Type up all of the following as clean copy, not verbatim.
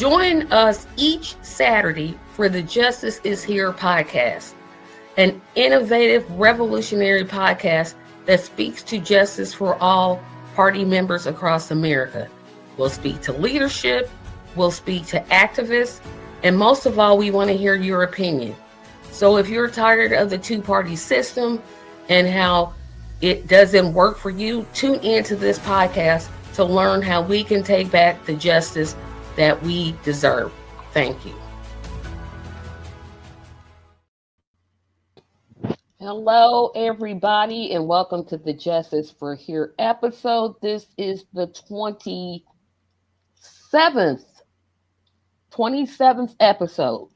Join us each Saturday for the Justice is Here podcast, an innovative, revolutionary podcast that speaks to justice for all party members across America. We'll speak to leadership, we'll speak to activists, and most of all, we want to hear your opinion. So if you're tired of the two-party system and how it doesn't work for you, tune into this podcast to learn how we can take back the justice that we deserve. Thank you. Hello, everybody, and welcome to the Justice for Here episode. This is the 27th episode,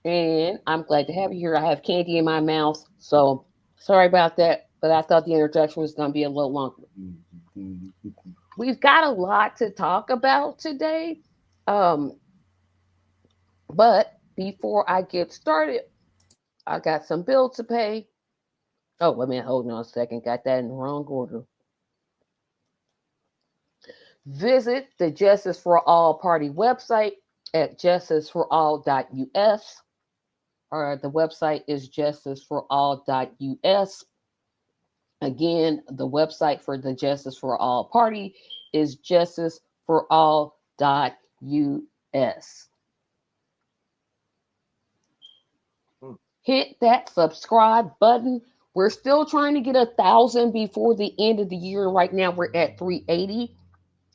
and I'm glad to have you here. I have candy in my mouth, so sorry about that, but I thought the introduction was going to be a little longer. We've got a lot to talk about today, but before I get started, I got some bills to pay. Oh, wait a minute, hold on a second. Got that in the wrong order. Visit the Justice for All Party website at justiceforall.us, or the website is justiceforall.us. Again, the website for the Justice for All Party is justiceforall.us. Hit that subscribe button. We're still trying to get 1,000 before the end of the year. Right now, we're at 380,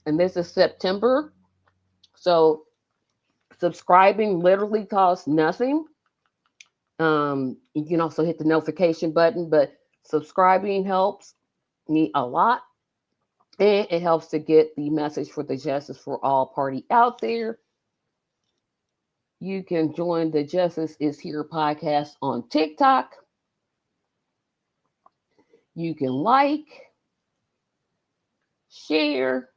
and this is September. So subscribing literally costs nothing. You can also hit the notification button, but subscribing helps me a lot, and it helps to get the message for the Justice for All Party out there. You can join the Justice is Here podcast on TikTok. You can like, share,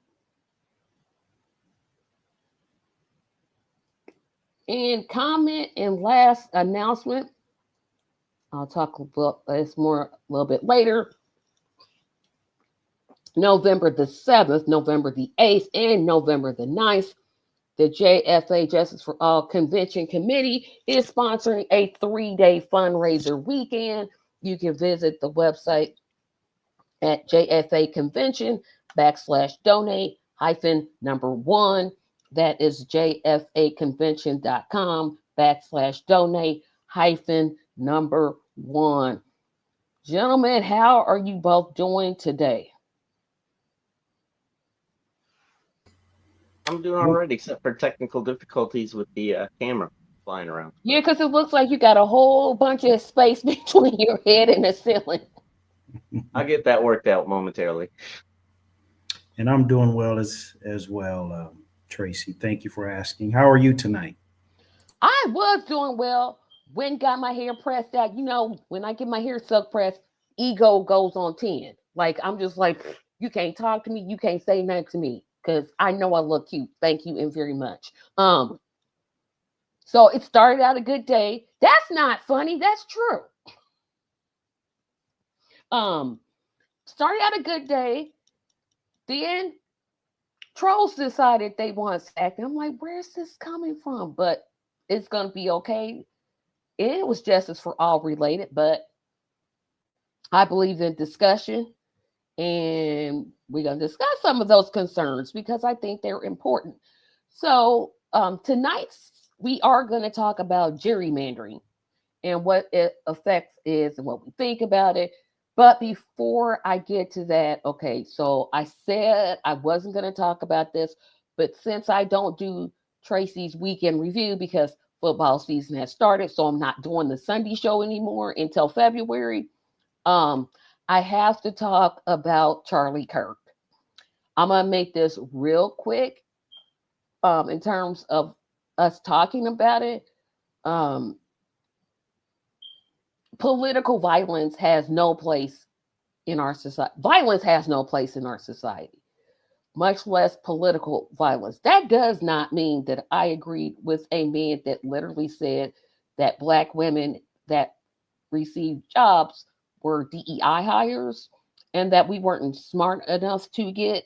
and comment. And last announcement, I'll talk about this a little bit later. November the 7th, November the 8th, and November the 9th, the JFA Justice for All Convention Committee is sponsoring a 3-day fundraiser weekend. You can visit the website at jfaconvention/donate-1. That is jfaconvention.com/donate-1. Gentlemen, how are you both doing today? I'm doing all right, except for technical difficulties with the camera flying around. Yeah, because it looks like you got a whole bunch of space between your head and the ceiling. I'll get that worked out momentarily. And I'm doing well as well, Tracy. Thank you for asking. How are you tonight? I was doing well. When got my hair pressed out. You know, when I get my hair silk pressed, ego goes on 10. Like, I'm just like, you can't talk to me. You can't say nothing to me because I know I look cute. Thank you and very much. So it started out a good day. That's not funny. That's true. Started out a good day. Then trolls decided they want to act. I'm like, where's this coming from? But it's going to be okay. It was Justice for All related, but I believe in discussion. And we're going to discuss some of those concerns because I think they're important. So tonight, we are going to talk about gerrymandering and what it affects is and what we think about it. But before I get to that, okay, so I said I wasn't going to talk about this, but since I don't do Tracy's weekend review because football season has started, so I'm not doing the Sunday show anymore until February, I have to talk about Charlie Kirk. I'm going to make this real quick in terms of us talking about it. Political violence has no place in our society. Violence has no place in our society, much less political violence. That does not mean that I agreed with a man that literally said that Black women that received jobs were DEI hires and that we weren't smart enough to get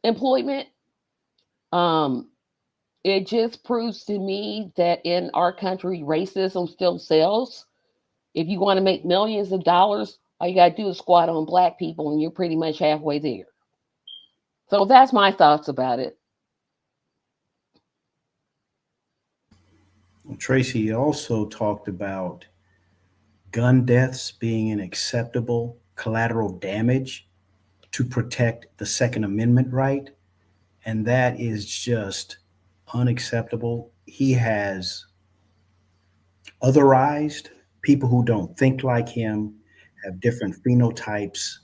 employment. Um, it just proves to me that in our country, racism still sells. If you want to make millions of dollars, all you got to do is squat on black people, and you're pretty much halfway there. So that's my thoughts about it. Tracy also talked about gun deaths being an acceptable collateral damage to protect the Second Amendment right. And that is just unacceptable. He has otherized people who don't think like him, have different phenotypes,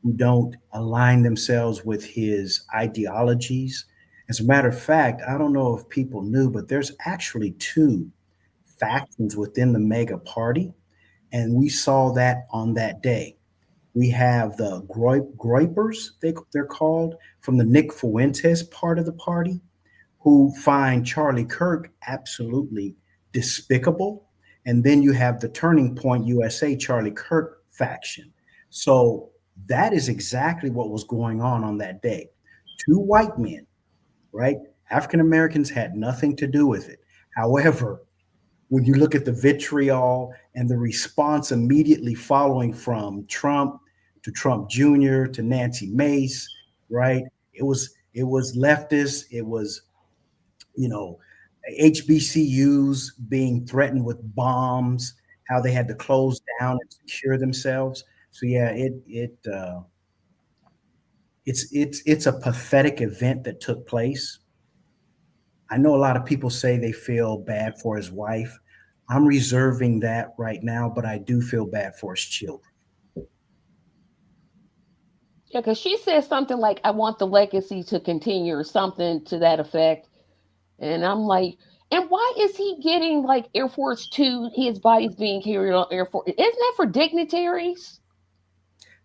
who don't align themselves with his ideologies. As a matter of fact, I don't know if people knew, but there's actually two factions within the mega party. And we saw that on that day. We have the Groypers, they're called, from the Nick Fuentes part of the party, who find Charlie Kirk absolutely despicable. And then you have the Turning Point USA Charlie Kirk faction. So that is exactly what was going on that day. Two white men, right? African Americans had nothing to do with it. However, when you look at the vitriol and the response immediately following from Trump to Trump Jr. to Nancy Mace, right? It was leftist. It was, you know, HBCUs being threatened with bombs, how they had to close down and secure themselves. So yeah, it's a pathetic event that took place. I know a lot of people say they feel bad for his wife. I'm reserving that right now, but I do feel bad for his children. Yeah, because she said something like, I want the legacy to continue or something to that effect. And I'm like, and why is he getting like Air Force Two? His body's being carried on Air Force. Isn't that for dignitaries?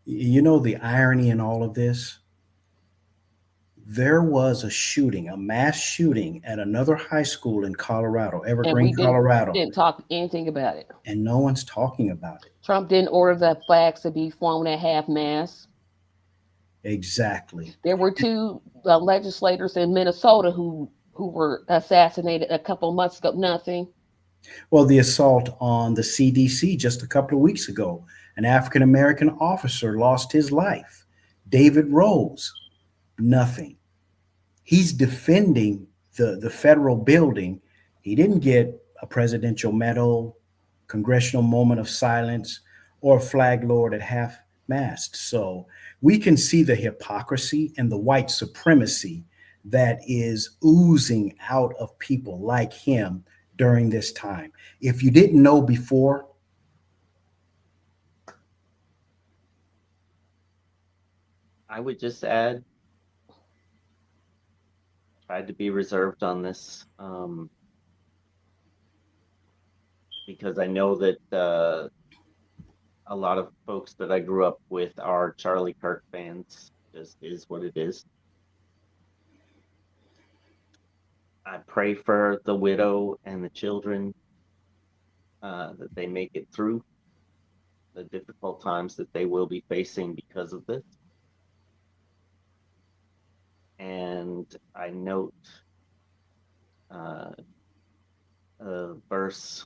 You know the irony in all of this? There was a shooting, a mass shooting at another high school in Colorado, And Evergreen, we Colorado, didn't talk anything about it. and no one's talking about it. Trump didn't order the flags to be flown at half mast. Exactly. There were two legislators in Minnesota who were assassinated a couple of months ago. Nothing. Well, the assault on the CDC just a couple of weeks ago, an African American officer lost his life. David Rose, nothing. He's defending the federal building. He didn't get a presidential medal, congressional moment of silence, or a flag lowered at half mast. So we can see the hypocrisy and the white supremacy that is oozing out of people like him during this time. If you didn't know before, I would just add, tried to be reserved on this, because I know that a lot of folks that I grew up with are Charlie Kirk fans. Just is what it is. I pray for the widow and the children, that they make it through the difficult times that they will be facing because of this. And I note uh, verse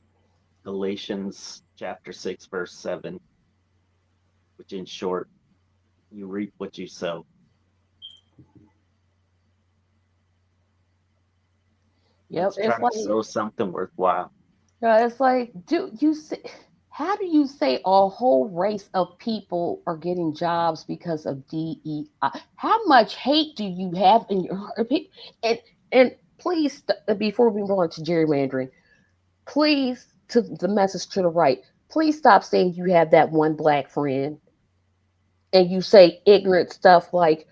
Galatians chapter 6, verse 7, which in short, you reap what you sow. Yep. Let's try to sow something worthwhile. It's like, do you say? How do you say a whole race of people are getting jobs because of DEI? How much hate do you have in your heart? And please, before we move on to gerrymandering, please, to the message to the right, please stop saying you have that one black friend and you say ignorant stuff like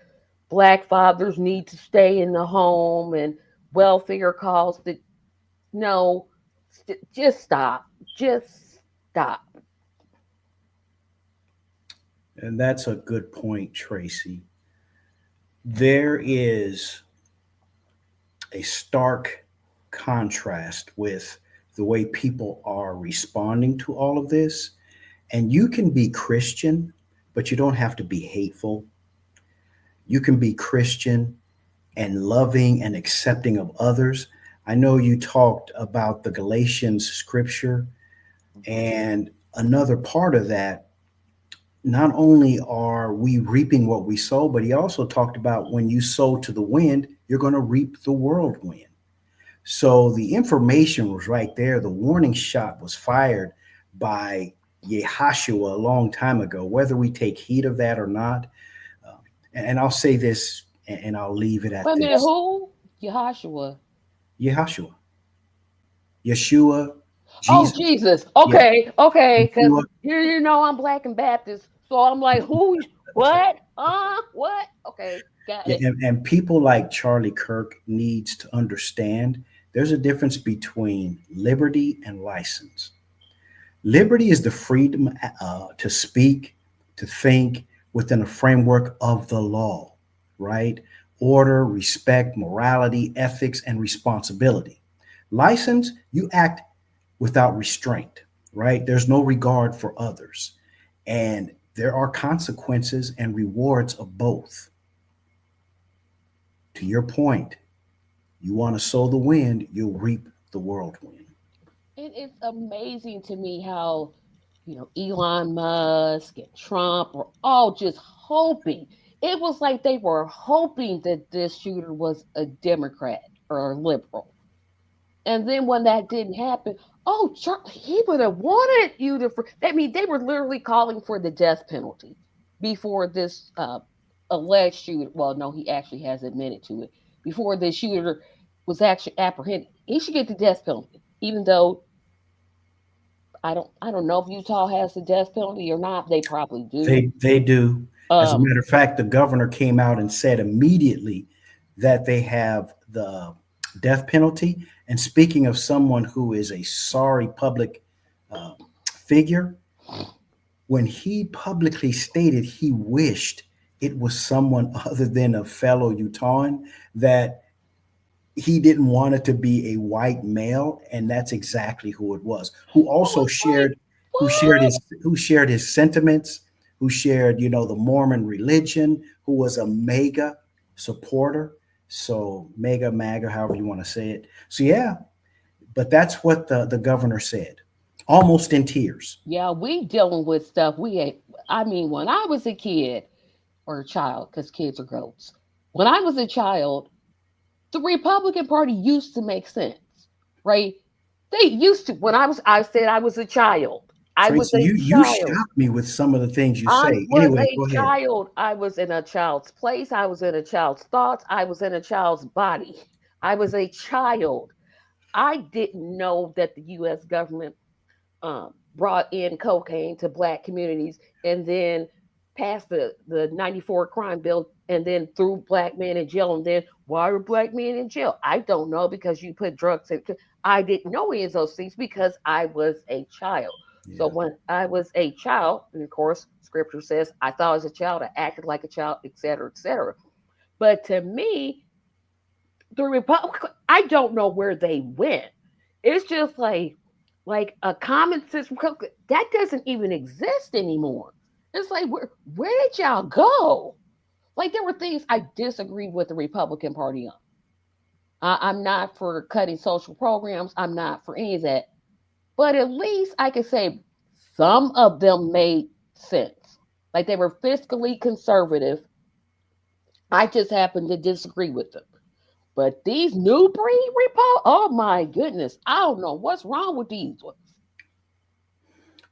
black fathers need to stay in the home and welfare calls that no, just stop. Just stop. and that's a good point, Tracy. There is a stark contrast with the way people are responding to all of this. And you can be Christian, but you don't have to be hateful. You can be Christian and loving and accepting of others. I know you talked about the Galatians scripture, Mhm. and another part of that, not only are we reaping what we sow, but he also talked about when you sow to the wind, you're going to reap the whirlwind. So the information was right there. The warning shot was fired by Yehashua a long time ago, whether we take heed of that or not. Uh, and I'll say this and I'll leave it Wait at a minute, this. who? Yahashua. Yehashua, Yeshua, Oh, Jesus. Jesus. Yeah, Okay, okay. Because Yeshua. you know I'm black and Baptist, so I'm like, who? What? What? Okay, got Yeah, it. and people like Charlie Kirk needs to understand there's a difference between liberty and license. Liberty is the freedom to speak, to think within a framework of the law, right? Order, respect, morality, ethics, and responsibility. License, you act without restraint, right? There's no regard for others. And there are consequences and rewards of both. To your point, you want to sow the wind, you'll reap the whirlwind. And it's amazing to me how, Elon Musk and Trump were all just hoping. It was like they were hoping that this shooter was a Democrat or a liberal. And then when that didn't happen, oh, he would have wanted you to. I mean, they were literally calling for the death penalty before this alleged shooter. Well, no, he actually has admitted to it. Before the shooter was actually apprehended, he should get the death penalty, even though I don't know if Utah has the death penalty or not. They probably do. They do. As a Um, matter of fact, the governor came out and said immediately that they have the death penalty. And speaking of someone who is a sorry public uh, figure, when he publicly stated he wished it was someone other than a fellow Utahn, that he didn't want it to be a white male, and that's exactly who it was. Who I also was like, shared, what? who shared his sentiments, who shared, the Mormon religion, who was a mega supporter. So mega, maga, however you want to say it. So yeah, but that's what the governor said, almost in tears. Yeah, we dealing with stuff we ain't. I mean, when I was a kid or a child, because kids are goats. When I was a child, the Republican Party used to make sense, right? They used to. I said I was a child. I was Tracy, a you child. shocked me with some of the things you I say. was Anyway, a go ahead. child. I was in a child's place. I was in a child's thoughts. I was in a child's body. I was a child. I didn't know that the U.S. government brought in cocaine to black communities and then passed the 94 crime bill and then threw black men in jail. And then why are black men in jail? I don't know, because you put drugs in. I didn't know any of those things because I was a child. So Yeah. when I was a child, and of course, scripture says I thought as a child, I acted like a child, etc., etc. But to me, the Republic, I don't know where they went. It's just like a common sense that doesn't even exist anymore. It's like where did y'all go? Like there were things I disagree with the Republican Party on. I'm not for cutting social programs. I'm not for any of that. But at least I could say some of them made sense. Like they were fiscally conservative. I just happen to disagree with them. But these new breed repo, oh my goodness, I don't know what's wrong with these ones.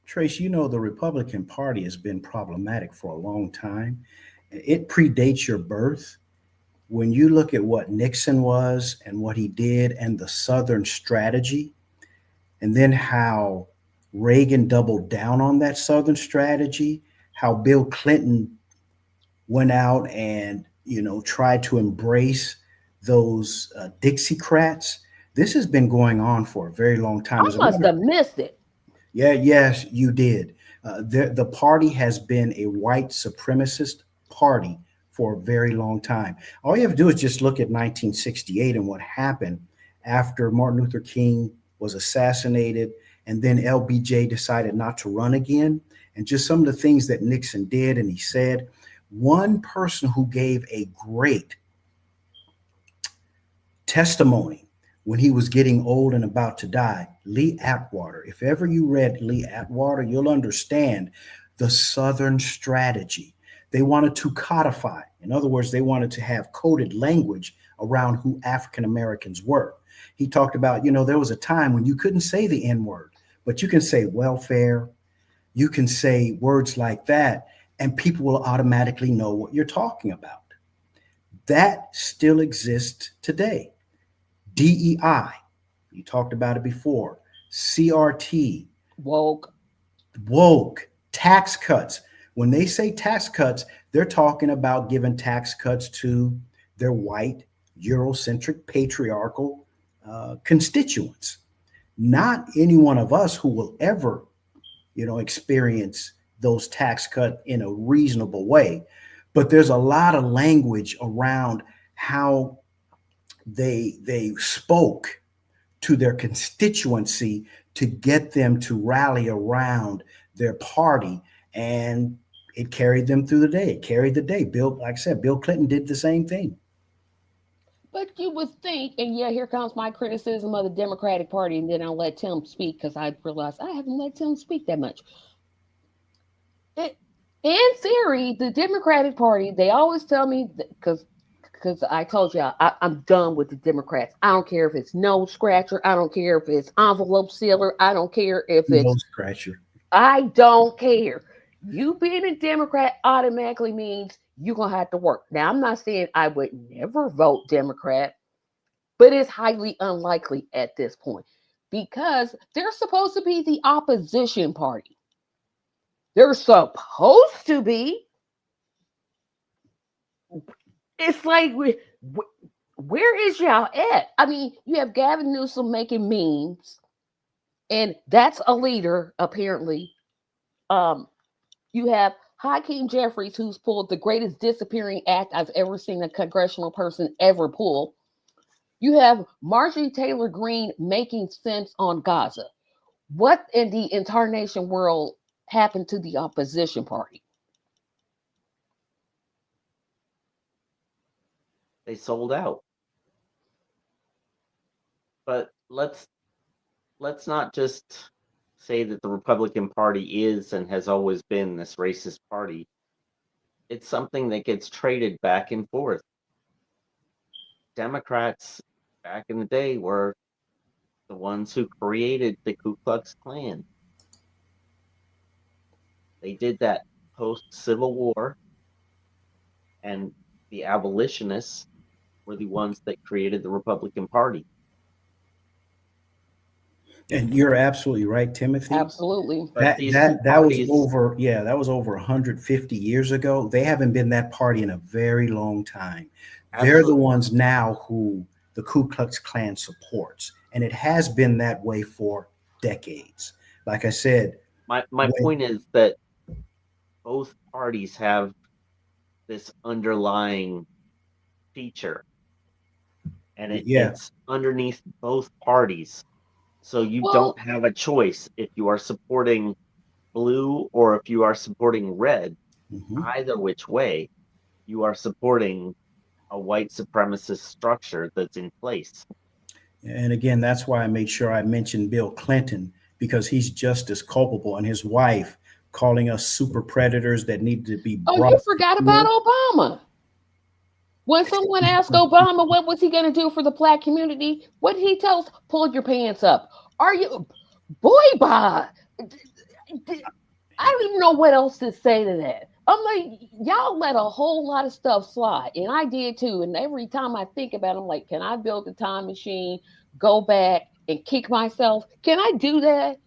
Trace, the Republican Party has been problematic for a long time. It predates your birth. When you look at what Nixon was and what he did and the Southern strategy, and then how Reagan doubled down on that Southern strategy, how Bill Clinton went out and, tried to embrace those Dixiecrats. This has been going on for a very long time. I As a must matter have missed it. Yeah, yes, you did. The party has been a white supremacist party for a very long time. All you have to do is just look at 1968 and what happened after Martin Luther King was assassinated, and then LBJ decided not to run again, and just some of the things that Nixon did and he said. One person who gave a great testimony when he was getting old and about to die. Lee Atwater. If ever you read Lee Atwater, you'll understand the Southern strategy. They wanted to codify. In other words, they wanted to have coded language around who African Americans were. He talked about, there was a time when you couldn't say the N word, but you can say welfare, you can say words like that, and people will automatically know what you're talking about. That still exists today. DEI, you talked about it before. CRT, Woke. woke, tax cuts. When they say tax cuts, they're talking about giving tax cuts to their white, Eurocentric, patriarchal constituents. Not any one of us who will ever, experience those tax cuts in a reasonable way. But there's a lot of language around how they spoke to their constituency to get them to rally around their party, and it carried them through the day. It carried the day. Like I said, Bill Clinton did the same thing. But you would think, and yeah, here comes my criticism of the Democratic Party, and then I'll let Tim speak because I realized I haven't let Tim speak that much. In theory, the Democratic Party, they always tell me, because I told you I'm done with the Democrats. I don't care if it's nose scratcher. I don't care if it's envelope sealer. I don't care if it's nose scratcher. I don't care. You being a Democrat automatically means you're going to have to work. Now, I'm not saying I would never vote Democrat, but it's highly unlikely at this point because they're supposed to be the opposition party. They're supposed to be. It's like, where is y'all at? I mean, you have Gavin Newsom making memes, and that's a leader, apparently. You have Hakeem Jeffries, who's pulled the greatest disappearing act I've ever seen a congressional person ever pull. You have Marjorie Taylor Greene making sense on Gaza. What in the incarnation world happened to the opposition party? They sold out. But let's not just say that the Republican Party is and has always been this racist party. It's something that gets traded back and forth. Democrats back in the day were the ones who created the Ku Klux Klan. They did that post-Civil War, and the abolitionists were the ones that created the Republican Party. And you're absolutely right, Timothy. Absolutely. That was over 150 years ago. They haven't been that party in a very long time. Absolutely. They're the ones now who the Ku Klux Klan supports, and it has been that way for decades. Like I said, my point is that both parties have this underlying feature, and it's underneath both parties. So you don't have a choice if you are supporting blue or if you are supporting red. Either which way, you are supporting a white supremacist structure that's in place. And again, that's why I made sure I mentioned Bill Clinton, because he's just as culpable, and his wife calling us super predators that need to be brought. Oh, you forgot about Obama. When someone asked Obama what was he going to do for the black community, what did he tell us? Pull your pants up. Are you, boy, bye. I don't even know what else to say to that. I'm like, y'all let a whole lot of stuff slide, and I did too. And every time I think about it, I'm like, can I build a time machine, go back and kick myself? Can I do that?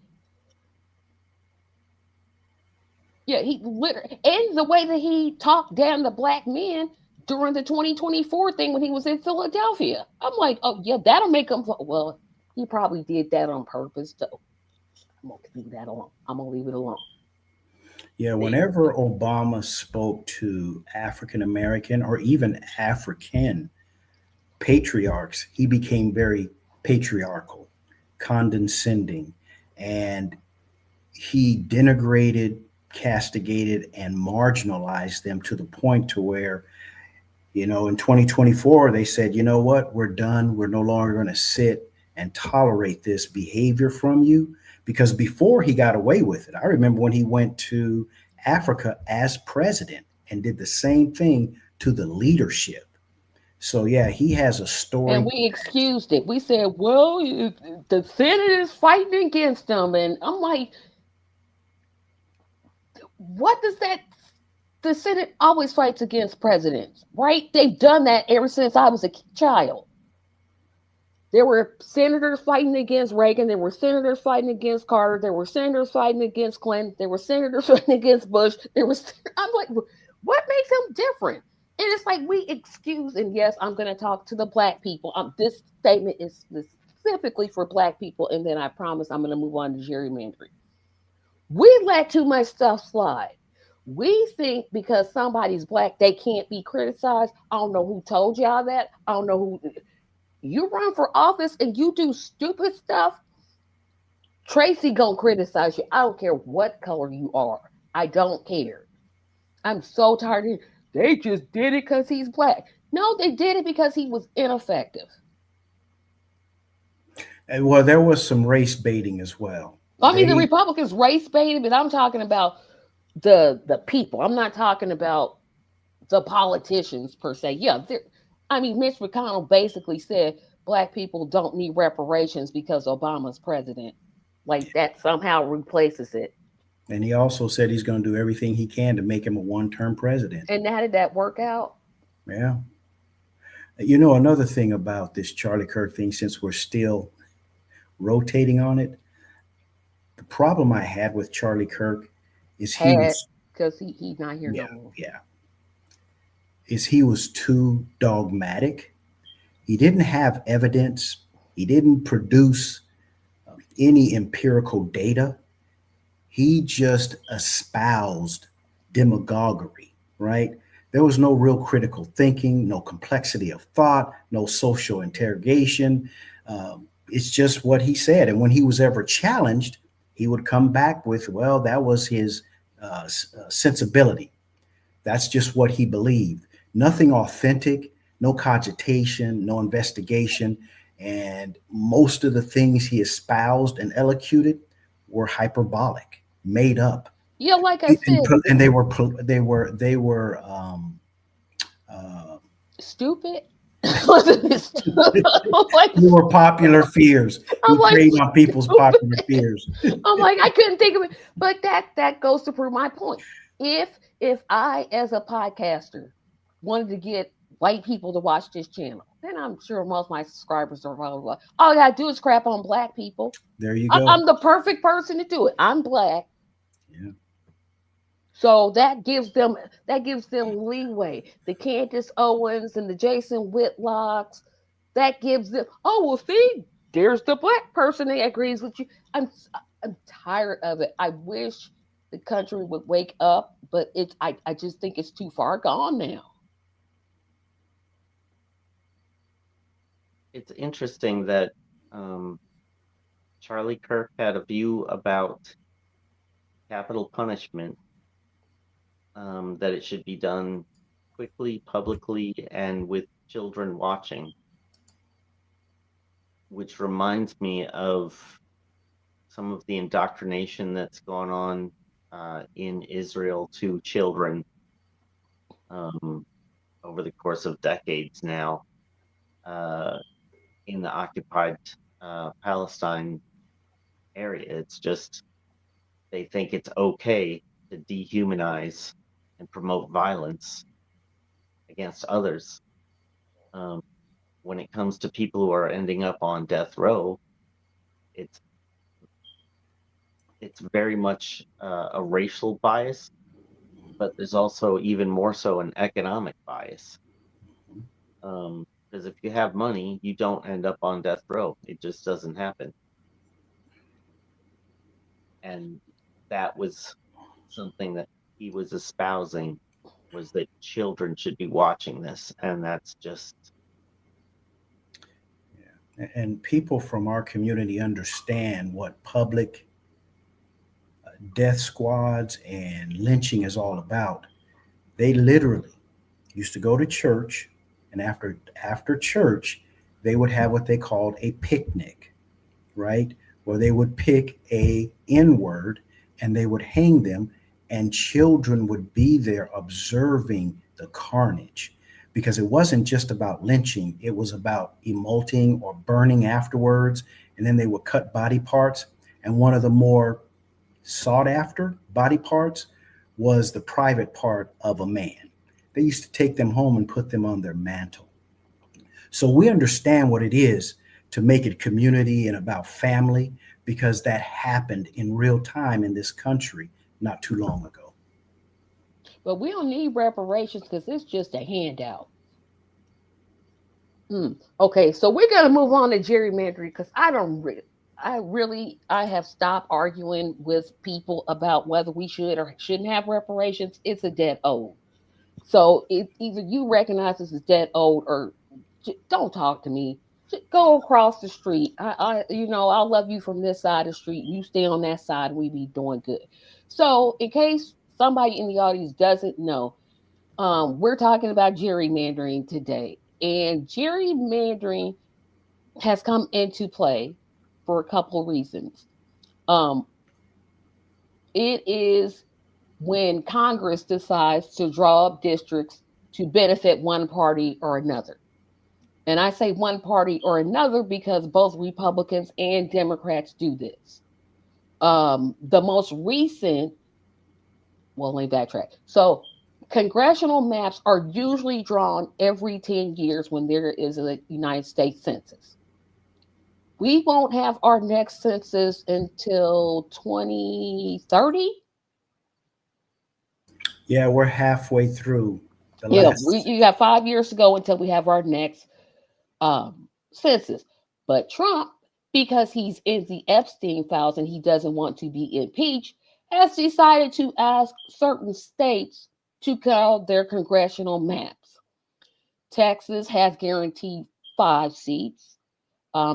Yeah, he literally, and the way that he talked down to black men during the 2024 thing when he was in Philadelphia. I'm like, oh yeah, that'll make him. Well, he probably did that on purpose, so I'm gonna leave that alone. I'm gonna leave it alone. Yeah, whenever Obama spoke to African American or even African patriarchs, he became very patriarchal, condescending, and he denigrated, castigated, and marginalized them to the point to where, In 2024, they said, you know what, we're done. We're no longer going to sit and tolerate this behavior from you. Because before he got away with it, I remember when he went to Africa as president and did the same thing to the leadership. So, yeah, he has a And story. we excused it. We said, well, the Senate is fighting against them. And I'm like, what does that? The Senate always fights against presidents, right? They've done that ever since I was a child. There were senators fighting against Reagan. There were senators fighting against Carter. There were senators fighting against Clinton. There were senators fighting against Bush. I'm like, what makes them different? And it's like we excuse, and yes, I'm going to talk to the black people. This statement is specifically for black people, and then I promise I'm going to move on to gerrymandering. We let too much stuff slide. We think because somebody's black, they can't be criticized. I don't know who told y'all that. I don't know who. You run for office and you do stupid stuff, Tracy gonna criticize you. I don't care what color you are. I don't care. I'm so tired of it. They just did it because he's black. No, they did it because he was ineffective. And well, there was some race baiting as well. I mean, the They, Republicans race baited, but I'm talking about the people. I'm not talking about the politicians per se. Yeah, I mean, Mitch McConnell basically said black people don't need reparations because Obama's president. Like that somehow replaces it. and he also said he's going to do everything he can to make him a one-term president. And how did that work out? Yeah. Another thing about this Charlie Kirk thing, since we're still rotating on it, the problem I had with Charlie Kirk is Had because he's not here yeah, no more. yeah, he was too dogmatic. He didn't have evidence. He didn't produce any empirical data. He just espoused demagoguery, right? There was no real critical thinking, no complexity of thought, no social interrogation. It's just what he said. And when he was ever challenged, he would come back with, well, that was his sensibility. That's just what he believed. Nothing authentic, no cogitation, no investigation. And most of the things he espoused and elocuted were hyperbolic, made up. Yeah, like I said, And they were uh, stupid. Wasn't it stupid? they were popular fears. He I'm like, preyed on people's popular fears. I'm like, I couldn't think of it. But that goes to prove my point. If I, as a podcaster, wanted to get white people to watch this channel, then I'm sure most of my subscribers are blah, blah, blah. All I gotta do is crap on black people. There you go. I'm the perfect person to do it. I'm black. Yeah. So that gives them leeway. The Candace Owens and the Jason Whitlocks, that gives them, oh well, see, there's the black person that agrees with you. I'm tired of it. I wish the country would wake up, but I just think it's too far gone now. It's interesting that Charlie Kirk had a view about capital punishment, that it should be done quickly, publicly, and with children watching, which reminds me of some of the indoctrination that's gone on in Israel to children over the course of decades now in the occupied Palestine area. It's just they think it's okay to dehumanize and promote violence against others. When it comes to people who are ending up on death row, it's very much a racial bias, but there's also even more so an economic bias. Because if you have money, you don't end up on death row. It just doesn't happen. And that was something that he was espousing, was that children should be watching this. And that's just... And people from our community understand what public death squads and lynching is all about. They literally used to go to church, and after church, they would have what they called a picnic, right? Where they would pick a N word and they would hang them, and children would be there observing the carnage. Because it wasn't just about lynching, it was about emulting or burning afterwards. And then they would cut body parts. And one of the more sought after body parts was the private part of a man. They used to take them home and put them on their mantle. So we understand what it is to make it community and about family, because that happened in real time in this country not too long ago. But we don't need reparations because it's just a handout. Okay, so we're gonna move on to gerrymandering because I have stopped arguing with people about whether we should or shouldn't have reparations. It's a dead old. So either you recognize this as dead old or don't talk to me. Just go across the street. I'll love you from this side of the street. You stay on that side. We be doing good. So in case somebody in the audience doesn't know, we're talking about gerrymandering today, and gerrymandering has come into play for a couple of reasons. Um, it is when Congress decides to draw up districts to benefit one party or another. And I say one party or another because both Republicans and Democrats do this. The most recent, well, let me backtrack. So, congressional maps are usually drawn every 10 years when there is a United States Census. We won't have our next census until 2030. Yeah, we're halfway through the Yeah, last. you got 5 years to go until we have our next census. But Trump, because he's in the Epstein files and he doesn't want to be impeached, has decided to ask certain states to call their congressional maps. Texas has guaranteed 5 seats.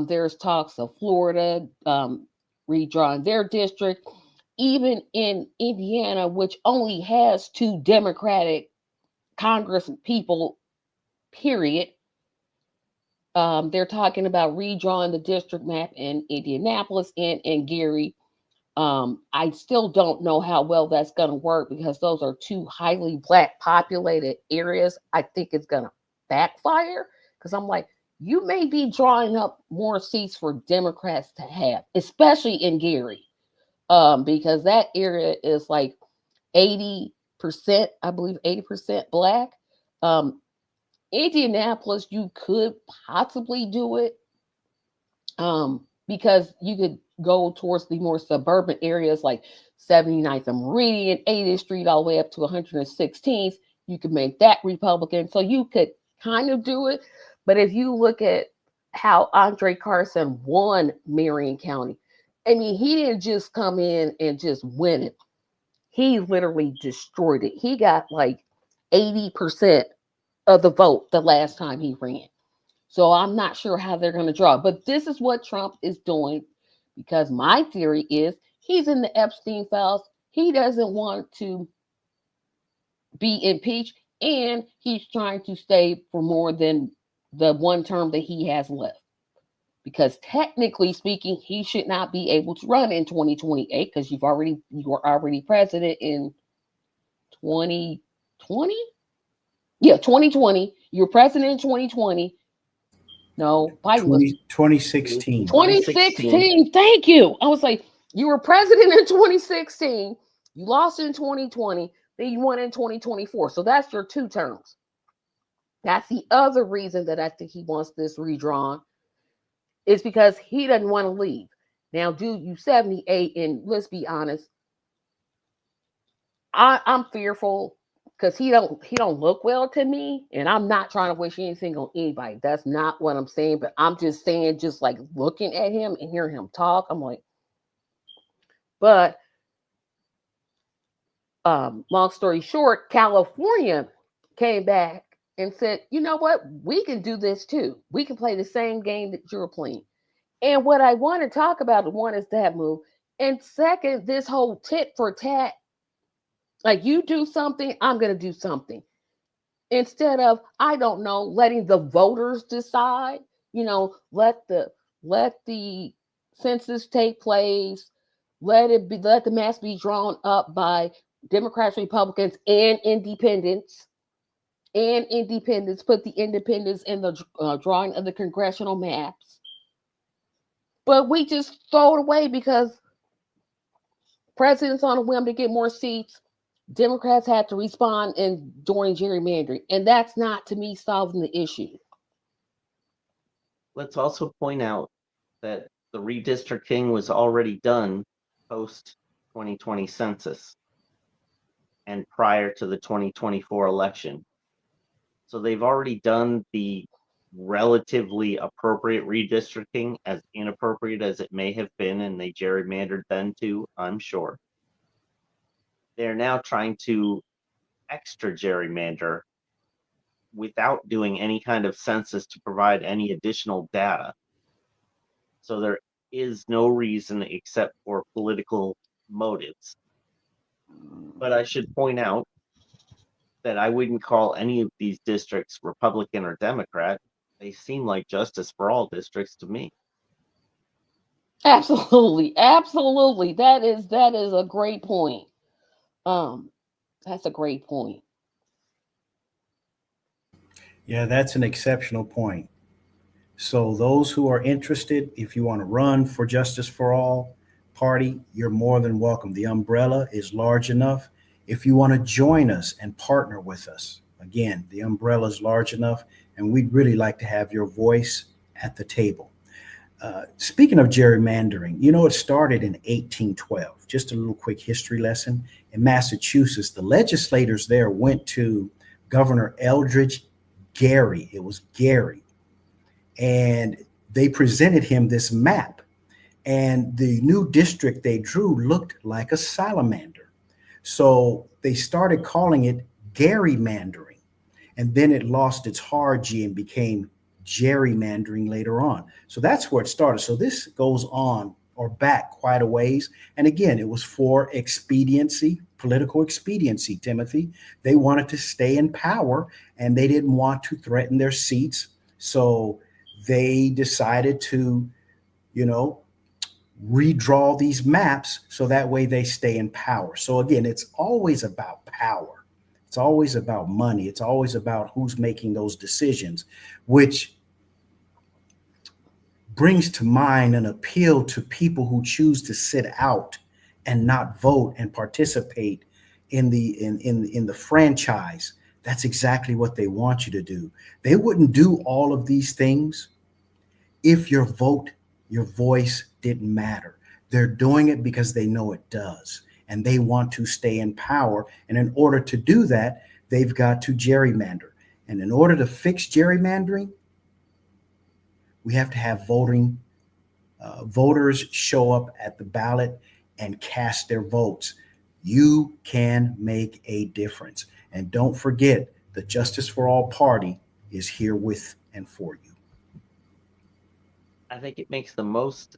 There's talks of Florida redrawing their district. Even in Indiana, which only has 2 Democratic Congress people, period, they're talking about redrawing the district map in Indianapolis and in Gary. I still don't know how well that's going to work because those are 2 highly black populated areas. I think it's going to backfire because I'm like, you may be drawing up more seats for Democrats to have, especially in Gary, because that area is like 80%, I believe 80% black. Um, Indianapolis, you could possibly do it because you could go towards the more suburban areas like 79th and Meridian, 80th Street, all the way up to 116th. You could make that Republican. So you could kind of do it. But if you look at how Andre Carson won Marion County, I mean, he didn't just come in and just win it. He literally destroyed it. He got like 80% of the vote the last time he ran. So I'm not sure how they're going to draw. But this is what Trump is doing because my theory is he's in the Epstein files. He doesn't want to be impeached, and he's trying to stay for more than the one term that he has left. Because technically speaking, he should not be able to run in 2028 because you were already president in 2020. Yeah, 2020. You were president in 2020. No, Biden was 2016. 2016. Thank you. I was like, you were president in 2016. You lost in 2020. Then you won in 2024. So that's your 2 terms. That's the other reason that I think he wants this redrawn. Is because he doesn't want to leave. Now, dude, you 78, and let's be honest, I'm fearful because he don't look well to me, and I'm not trying to wish anything on anybody. That's not what I'm saying, but I'm just saying, just like looking at him and hearing him talk, I'm like, but long story short, California came back and said, you know what, we can do this too. We can play the same game that you're playing. And what I want to talk about, one is that move, and second, this whole tit for tat. Like you do something, I'm going to do something. instead of, I don't know, letting the voters decide. Let the census take place. Let the mass be drawn up by Democrats, Republicans, and independents. And independents, put the independents in the drawing of the congressional maps. But we just throw it away because presidents on a whim to get more seats. Democrats had to respond and join gerrymandering. And that's not, to me, solving the issue. Let's also point out that the redistricting was already done post 2020 census and prior to the 2024 election. So they've already done the relatively appropriate redistricting, as inappropriate as it may have been, and they gerrymandered then too, I'm sure. They're now trying to extra gerrymander without doing any kind of census to provide any additional data. So there is no reason except for political motives. But I should point out that I wouldn't call any of these districts Republican or Democrat. They seem like justice for all districts to me. Absolutely, absolutely. That is a great point. That's a great point. Yeah, that's an exceptional point. So those who are interested, if you want to run for Justice for All party, you're more than welcome. The umbrella is large enough. If you want to join us and partner with us, again, the umbrella is large enough, and we'd really like to have your voice at the table. Speaking of gerrymandering, it started in 1812. Just a little quick history lesson. In Massachusetts, the legislators there went to Governor Eldridge Gary. It was Gary. And they presented him this map. And the new district they drew looked like a salamander. So they started calling it gerrymandering. And then it lost its hard G and became gerrymandering later on. So that's where it started. So this goes on or back quite a ways. And again, it was for expediency, political expediency, Timothy. They wanted to stay in power and they didn't want to threaten their seats. So they decided to, redraw these maps so that way they stay in power. So again, it's always about power. It's always about money. It's always about who's making those decisions, which brings to mind an appeal to people who choose to sit out and not vote and participate in the franchise. That's exactly what they want you to do. They wouldn't do all of these things if your voice didn't matter. They're doing it because they know it does, and they want to stay in power. And in order to do that, they've got to gerrymander. And in order to fix gerrymandering, we have to have voters show up at the ballot and cast their votes. You can make a difference. And don't forget, the Justice for All party is here with and for you. I think it makes the most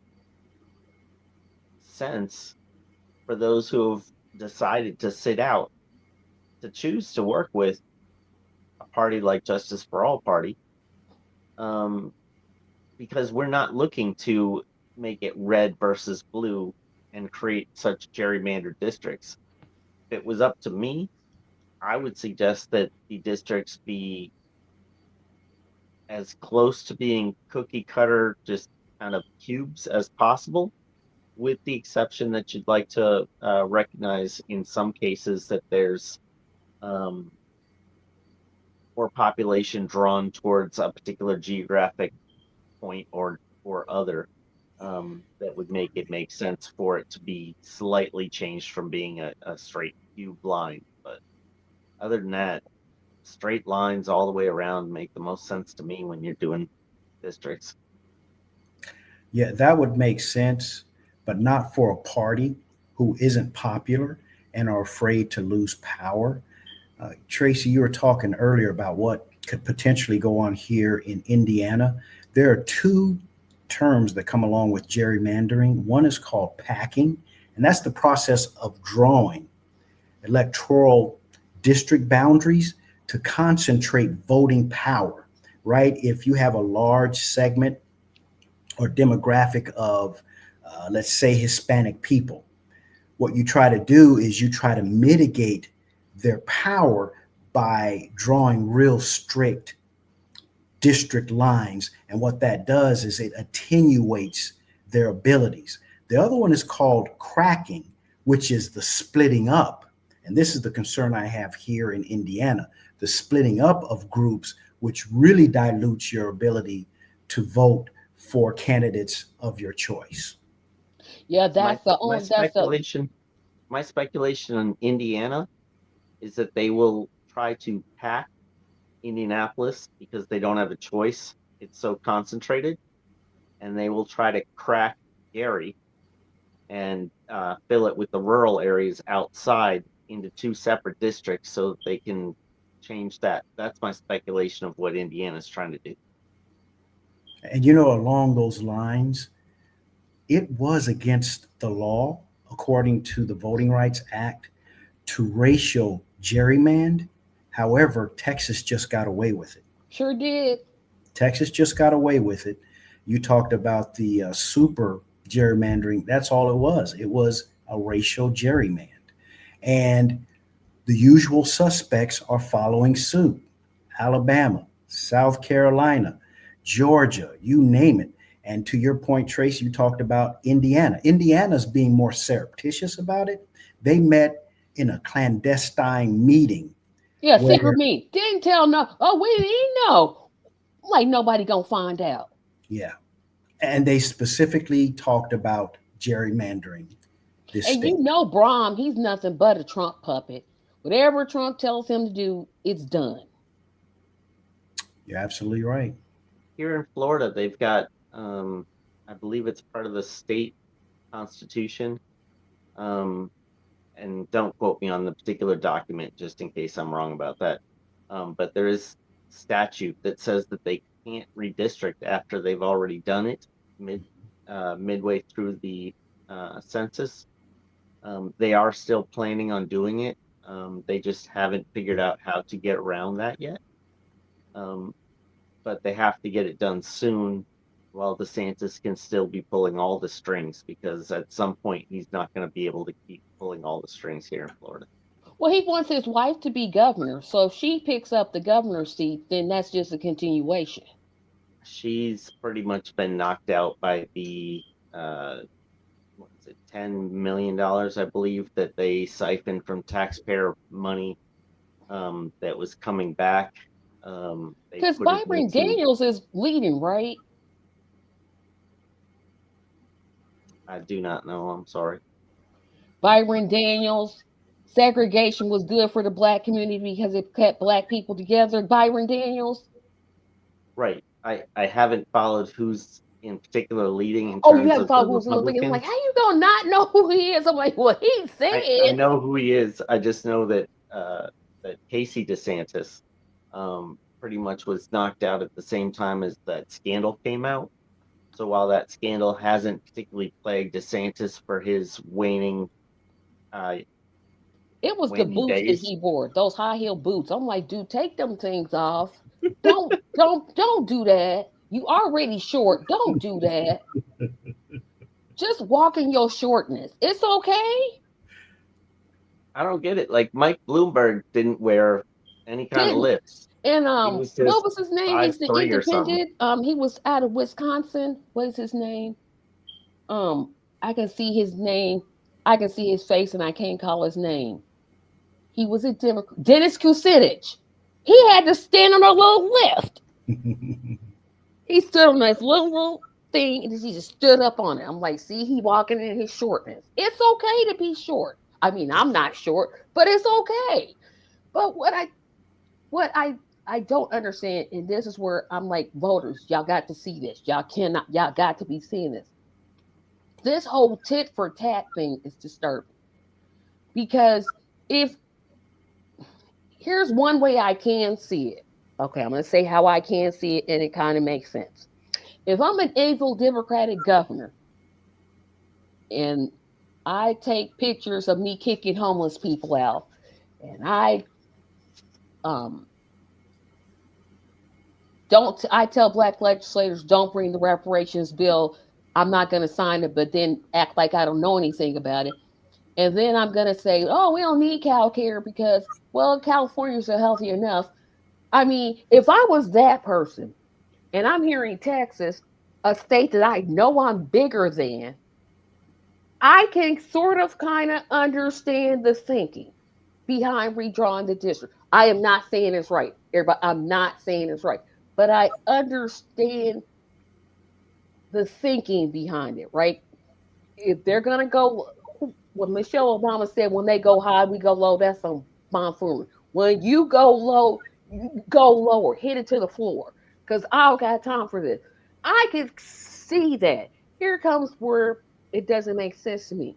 sense for those who have decided to sit out to choose to work with a party like Justice for All party, because we're not looking to make it red versus blue and create such gerrymandered districts. If it was up to me, I would suggest that the districts be as close to being cookie cutter, just kind of cubes as possible, with the exception that you'd like to recognize in some cases that there's more population drawn towards a particular geographic point or other, that would make it make sense for it to be slightly changed from being a straight cube line. But other than that, straight lines all the way around make the most sense to me when you're doing districts. Yeah, that would make sense, but not for a party who isn't popular and are afraid to lose power. Tracy, you were talking earlier about what could potentially go on here in Indiana. There are two terms that come along with gerrymandering. One is called packing, and that's the process of drawing electoral district boundaries to concentrate voting power, right? If you have a large segment or demographic of, let's say, Hispanic people, what you try to do is you try to mitigate their power by drawing real strict district lines. And what that does is it attenuates their abilities. The other one is called cracking, which is the splitting up. And this is the concern I have here in Indiana, the splitting up of groups, which really dilutes your ability to vote for candidates of your choice. Yeah, My that's the my only that's the speculation my speculation on Indiana is that they will try to pack Indianapolis because they don't have a choice. It's so concentrated, and they will try to crack Gary and fill it with the rural areas outside into two separate districts so that they can change that. That's my speculation of what Indiana's trying to do. And along those lines, it was against the law, according to the Voting Rights Act, to racial gerrymander. However, Texas just got away with it. sure did. Texas just got away with it. You talked about the super gerrymandering. That's all it was. It was a racial gerrymander. And the usual suspects are following suit: Alabama, South Carolina, Georgia, you name it. And to your point, Trace, you talked about Indiana. Indiana's being more surreptitious about it. They met in a clandestine meeting Yeah, where, secret me. Didn't tell no. Oh, we didn't know. Like nobody gonna find out. yeah, and they specifically talked about gerrymandering this And state. Brahm, he's nothing but a Trump puppet. Whatever Trump tells him to do, it's done. You're absolutely right. Here in Florida, they've got, I believe it's part of the state constitution. Um, and don't quote me on the particular document, just in case I'm wrong about that. But there is statute that says that they can't redistrict after they've already done it midway through the census. They are still planning on doing it. They just haven't figured out how to get around that yet. Um, but they have to get it done soon while DeSantis can still be pulling all the strings, because at some point he's not going to be able to keep pulling all the strings here in Florida. Well, he wants his wife to be governor. So if she picks up the governor's seat, then that's just a continuation. She's pretty much been knocked out by the what is it, $10 million, I believe, that they siphoned from taxpayer money that was coming back. They Because put it Byron into, Daniels is leading, right? I do not know, I'm sorry. Byron Daniels. Segregation was good for the black community because it kept black people together. Byron Daniels. Right. I haven't followed who's in particular leading in Oh, you terms haven't of the followed who's looking. I'm like, Republicans. how you gonna not know who he is? I'm like, well, he I said. know who he is. I just know that that Casey DeSantis pretty much was knocked out at the same time as that scandal came out. So while that scandal hasn't particularly plagued DeSantis for his uh, It was the waning boots that days, he wore, those high heel boots. I'm like, dude, take them things off. Don't do that. You already short. Don't do that. Just walk in your shortness. It's okay. I don't get it. Like Mike Bloomberg didn't wear any kind of Didn't. lifts. And He was what just was his name? He's the 5'3" or something. independent. He was out of Wisconsin. What is his name? I can see his name. I can see his face, and I can't call his name. He was a Democrat. Dennis Kucinich. He had to stand on a little lift. He stood on this little thing, and he just stood up on it. I'm like, see, he walking in his shortness. It's okay to be short. I mean, I'm not short, but it's okay. But what I don't understand, and this is where I'm like, voters, y'all got to see this. Y'all got to be seeing this. This whole tit for tat thing is disturbing because if here's one way I can see it. Okay, I'm going to say how I can see it, and it kind of makes sense. If I'm an evil Democratic governor and I take pictures of me kicking homeless people out, and I I tell black legislators, don't bring the reparations bill. I'm not going to sign it, but then act like I don't know anything about it. And then I'm going to say, oh, we don't need Cal Care because, well, Californians are healthy enough. I mean, if I was that person and I'm here in Texas, a state that I know I'm bigger than, I can sort of kind of understand the thinking behind redrawing the district. I am not saying it's right. Everybody, I'm not saying it's right. But I understand the thinking behind it, right? If they're gonna go, what Michelle Obama said, when they go high, we go low. That's some tomfoolery. When you go low, you go lower, hit it to the floor. Because I don't got time for this. I can see that. Here comes where it doesn't make sense to me.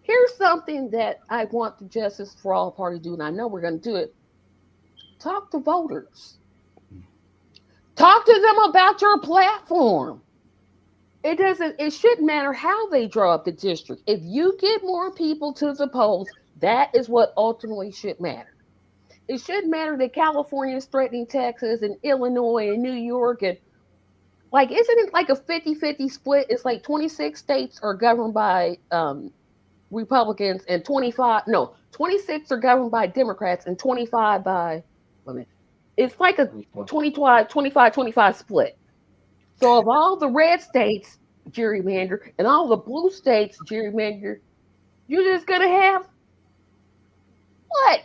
Here's something that I want the Justice for All Party to do, and I know we're going to do it. Talk to voters. Talk to them about your platform. It shouldn't matter how they draw up the district. If you get more people to the polls, that is what ultimately should matter. It shouldn't matter that California is threatening Texas and Illinois and New York and like, isn't it like a 50-50 split? It's like 26 states are governed by Republicans and 26 are governed by Democrats and 25 by women. It's like a 25-25 split. So of all the red states gerrymander and all the blue states gerrymander, you're just gonna have what?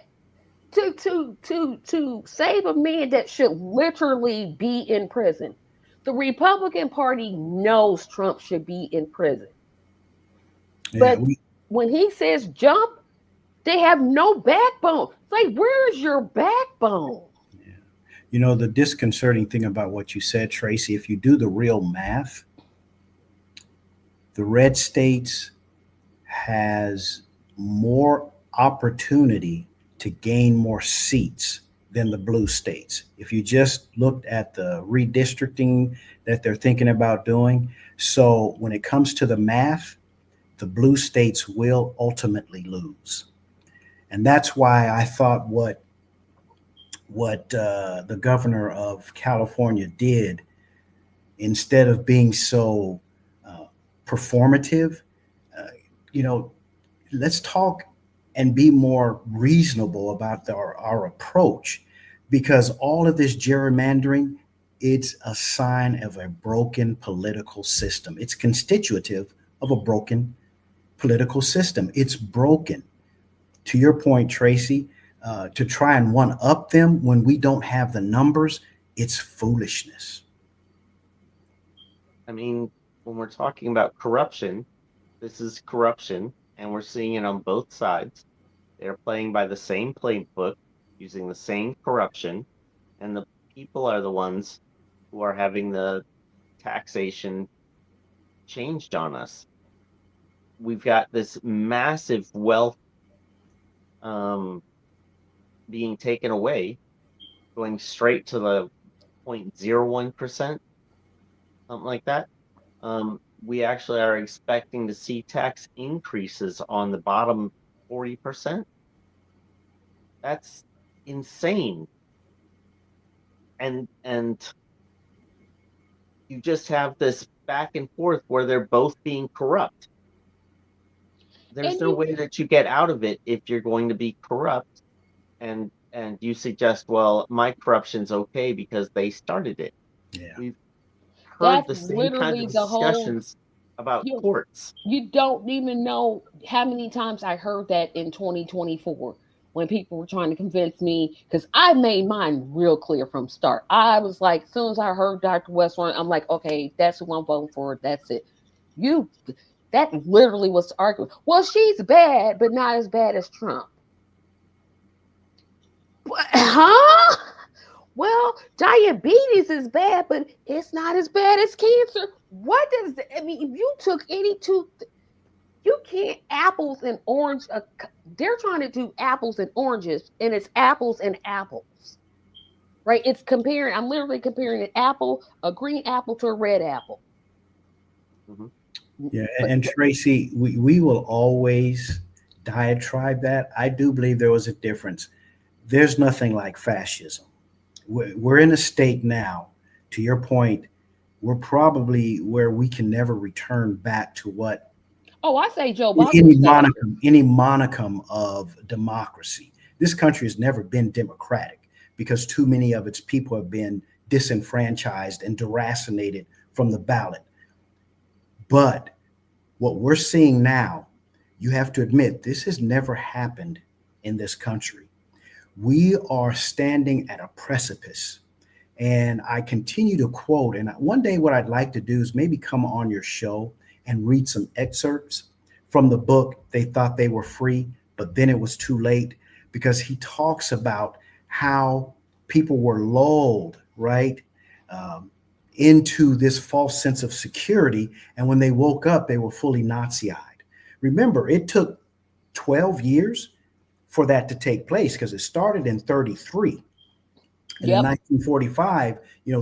To save a man that should literally be in prison. The Republican Party knows Trump should be in prison. Yeah, but when he says jump, they have no backbone. It's like, where's your backbone? Yeah. You know, the disconcerting thing about what you said, Tracy, if you do the real math, the red states has more opportunity to gain more seats than the blue states. If you just looked at the redistricting that they're thinking about doing. So when it comes to the math, the blue states will ultimately lose. And that's why I thought what the governor of California did, instead of being so performative, let's talk and be more reasonable about our approach, because all of this gerrymandering, it's a sign of a broken political system. It's constitutive of a broken political system. It's broken. To your point, Tracy, to try and one up them when we don't have the numbers, it's foolishness. I mean, when we're talking about corruption, this is corruption, and we're seeing it on both sides. They're playing by the same playbook, using the same corruption, and the people are the ones who are having the taxation changed on us. We've got this massive wealth being taken away, going straight to the 0.01%, something like that. We actually are expecting to see tax increases on the bottom 40%. That's insane. And you just have this back and forth where they're both being corrupt. There's no way that you get out of it if you're going to be corrupt. And you suggest, well, my corruption's okay because they started it. Yeah. We've heard the same kind of discussions about courts. You don't even know how many times I heard that in 2024 when people were trying to convince me, because I made mine real clear from start. I was like, as soon as I heard Dr. Westmoreland, I'm like, okay, that's who I'm voting for. That's it. That literally was the argument. Well, she's bad, but not as bad as Trump. Huh? Well, diabetes is bad, but it's not as bad as cancer. What does I mean? If you took any two, you can't apples and orange. They're trying to do apples and oranges, and it's apples and apples, right? It's comparing. I'm literally comparing a green apple to a red apple. Mm-hmm. Yeah, and Tracy, we will always diatribe that. I do believe there was a difference. There's nothing like fascism. We're in a state now to your point, we're probably where we can never return back to what Oh, I say Joe Biden any monicum of democracy. This country has never been democratic because too many of its people have been disenfranchised and deracinated from the ballot. But what we're seeing now, you have to admit, this has never happened in this country. We are standing at a precipice. And I continue to quote, and one day what I'd like to do is maybe come on your show and read some excerpts from the book, They Thought They Were Free, but then it was too late, because he talks about how people were lulled, right, into this false sense of security. And when they woke up, they were fully Nazified. Remember, it took 12 years for that to take place because it started in 33. And in 1945,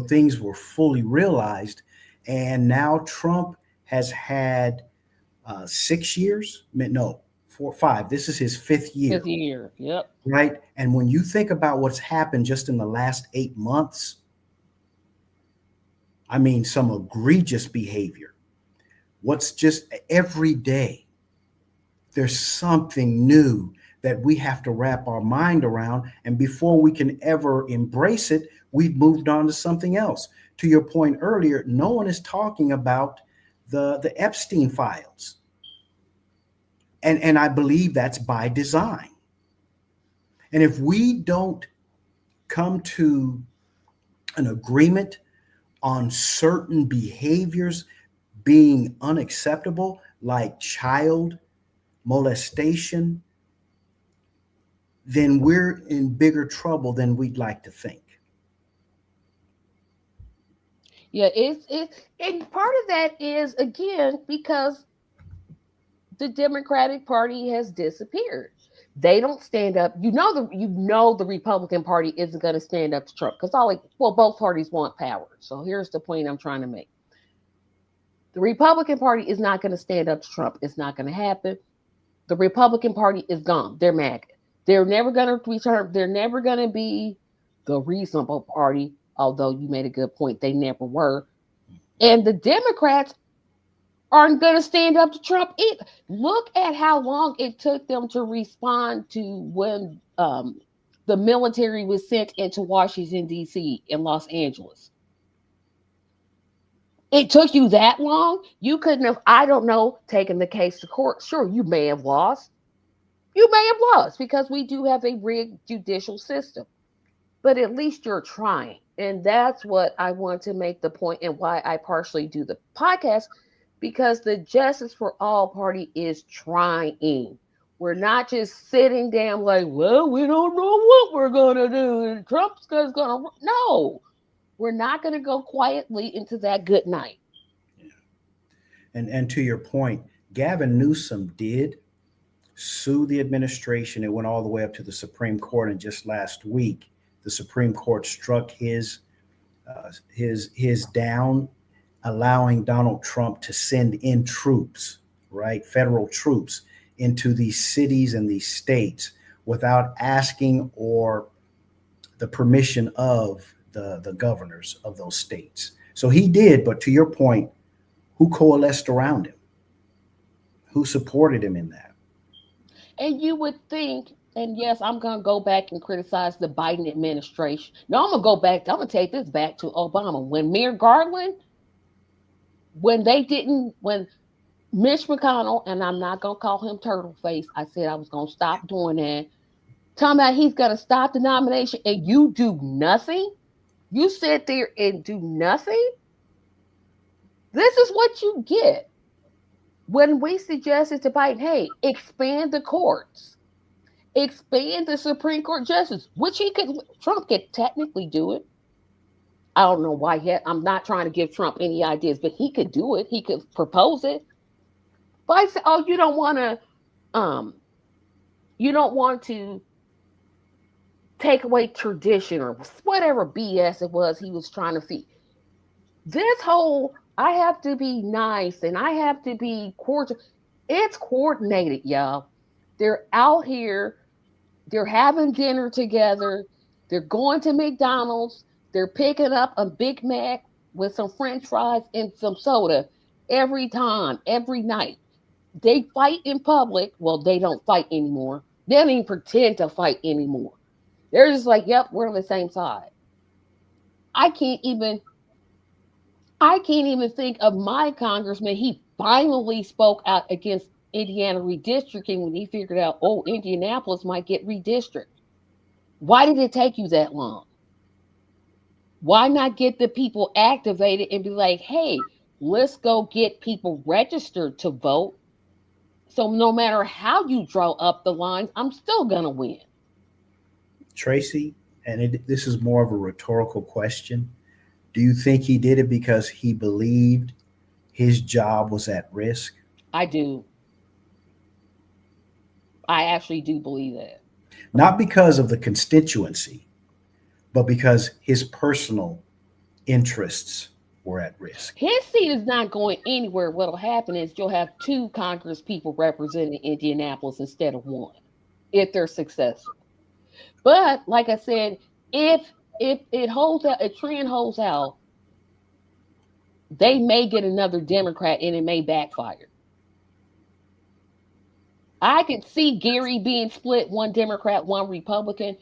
things were fully realized. And now Trump has had 6 years, no, 4, 5. This is his fifth year. Fifth year, yep. Right. And when you think about what's happened just in the last 8 months, I mean, some egregious behavior. What's just every day, there's something new that we have to wrap our mind around. And before we can ever embrace it, we've moved on to something else. To your point earlier, no one is talking about the Epstein files. And I believe that's by design. And if we don't come to an agreement on certain behaviors being unacceptable, like child molestation, then we're in bigger trouble than we'd like to think. Yeah, and part of that is, again, because the Democratic Party has disappeared. They don't stand up. The Republican Party isn't going to stand up to Trump because both parties want power. So here's the point I'm trying to make. The Republican Party is not going to stand up to Trump. It's not going to happen. The Republican Party is gone. They're MAGA. They're never going to return. They're never going to be the reasonable party, although you made a good point. They never were. And the Democrats aren't going to stand up to Trump either. Look at how long it took them to respond to when the military was sent into Washington, D.C. and Los Angeles. It took you that long? You couldn't have, I don't know, taken the case to court. Sure, you may have lost. You may have lost because we do have a rigged judicial system. But at least you're trying. And that's what I want to make the point and why I partially do the podcast, because the Justice for All Party is trying. We're not just sitting down like, well, we don't know what we're going to do. And Trump's going to, no, we're not going to go quietly into that good night. Yeah. And to your point, Gavin Newsom did sue the administration. It went all the way up to the Supreme Court. And just last week, the Supreme Court struck his down, allowing Donald Trump to send in troops, right, federal troops, into these cities and these states without asking or the permission of the governors of those states. So he did, but to your point, who coalesced around him? Who supported him in that? And you would think, and yes, I'm going to go back and criticize the Biden administration. No, I'm going to take this back to Obama. When Merrick Garland, when Mitch McConnell, and I'm not going to call him turtle face, I said I was going to stop doing that. Talking about he's going to stop the nomination and you do nothing. You sit there and do nothing. This is what you get when we suggested to Biden, hey, expand the courts, expand the Supreme Court justice, which Trump could technically do it. I don't know why yet. I'm not trying to give Trump any ideas, but he could do it. He could propose it. But I said, oh, you don't want to take away tradition or whatever BS it was he was trying to feed. This whole, I have to be nice and I have to be cordial. It's coordinated, y'all. They're out here. They're having dinner together. They're going to McDonald's. They're picking up a Big Mac with some French fries and some soda every time, every night. They fight in public. Well, they don't fight anymore. They don't even pretend to fight anymore. They're just like, yep, we're on the same side. I can't even I can't even think of my congressman. He finally spoke out against Indiana redistricting when he figured out, oh, Indianapolis might get redistricted. Why did it take you that long? Why not get the people activated and be like, hey, let's go get people registered to vote. So no matter how you draw up the lines, I'm still going to win. Tracy, and this is more of a rhetorical question. Do you think he did it because he believed his job was at risk? I do. I actually do believe that. Not because of the constituency, but because his personal interests were at risk. His seat is not going anywhere. What'll happen is you'll have two Congress people representing Indianapolis instead of one, if they're successful. But like I said, if it holds out, a trend holds out, they may get another Democrat and it may backfire. I could see Gary being split, one Democrat, one Republican.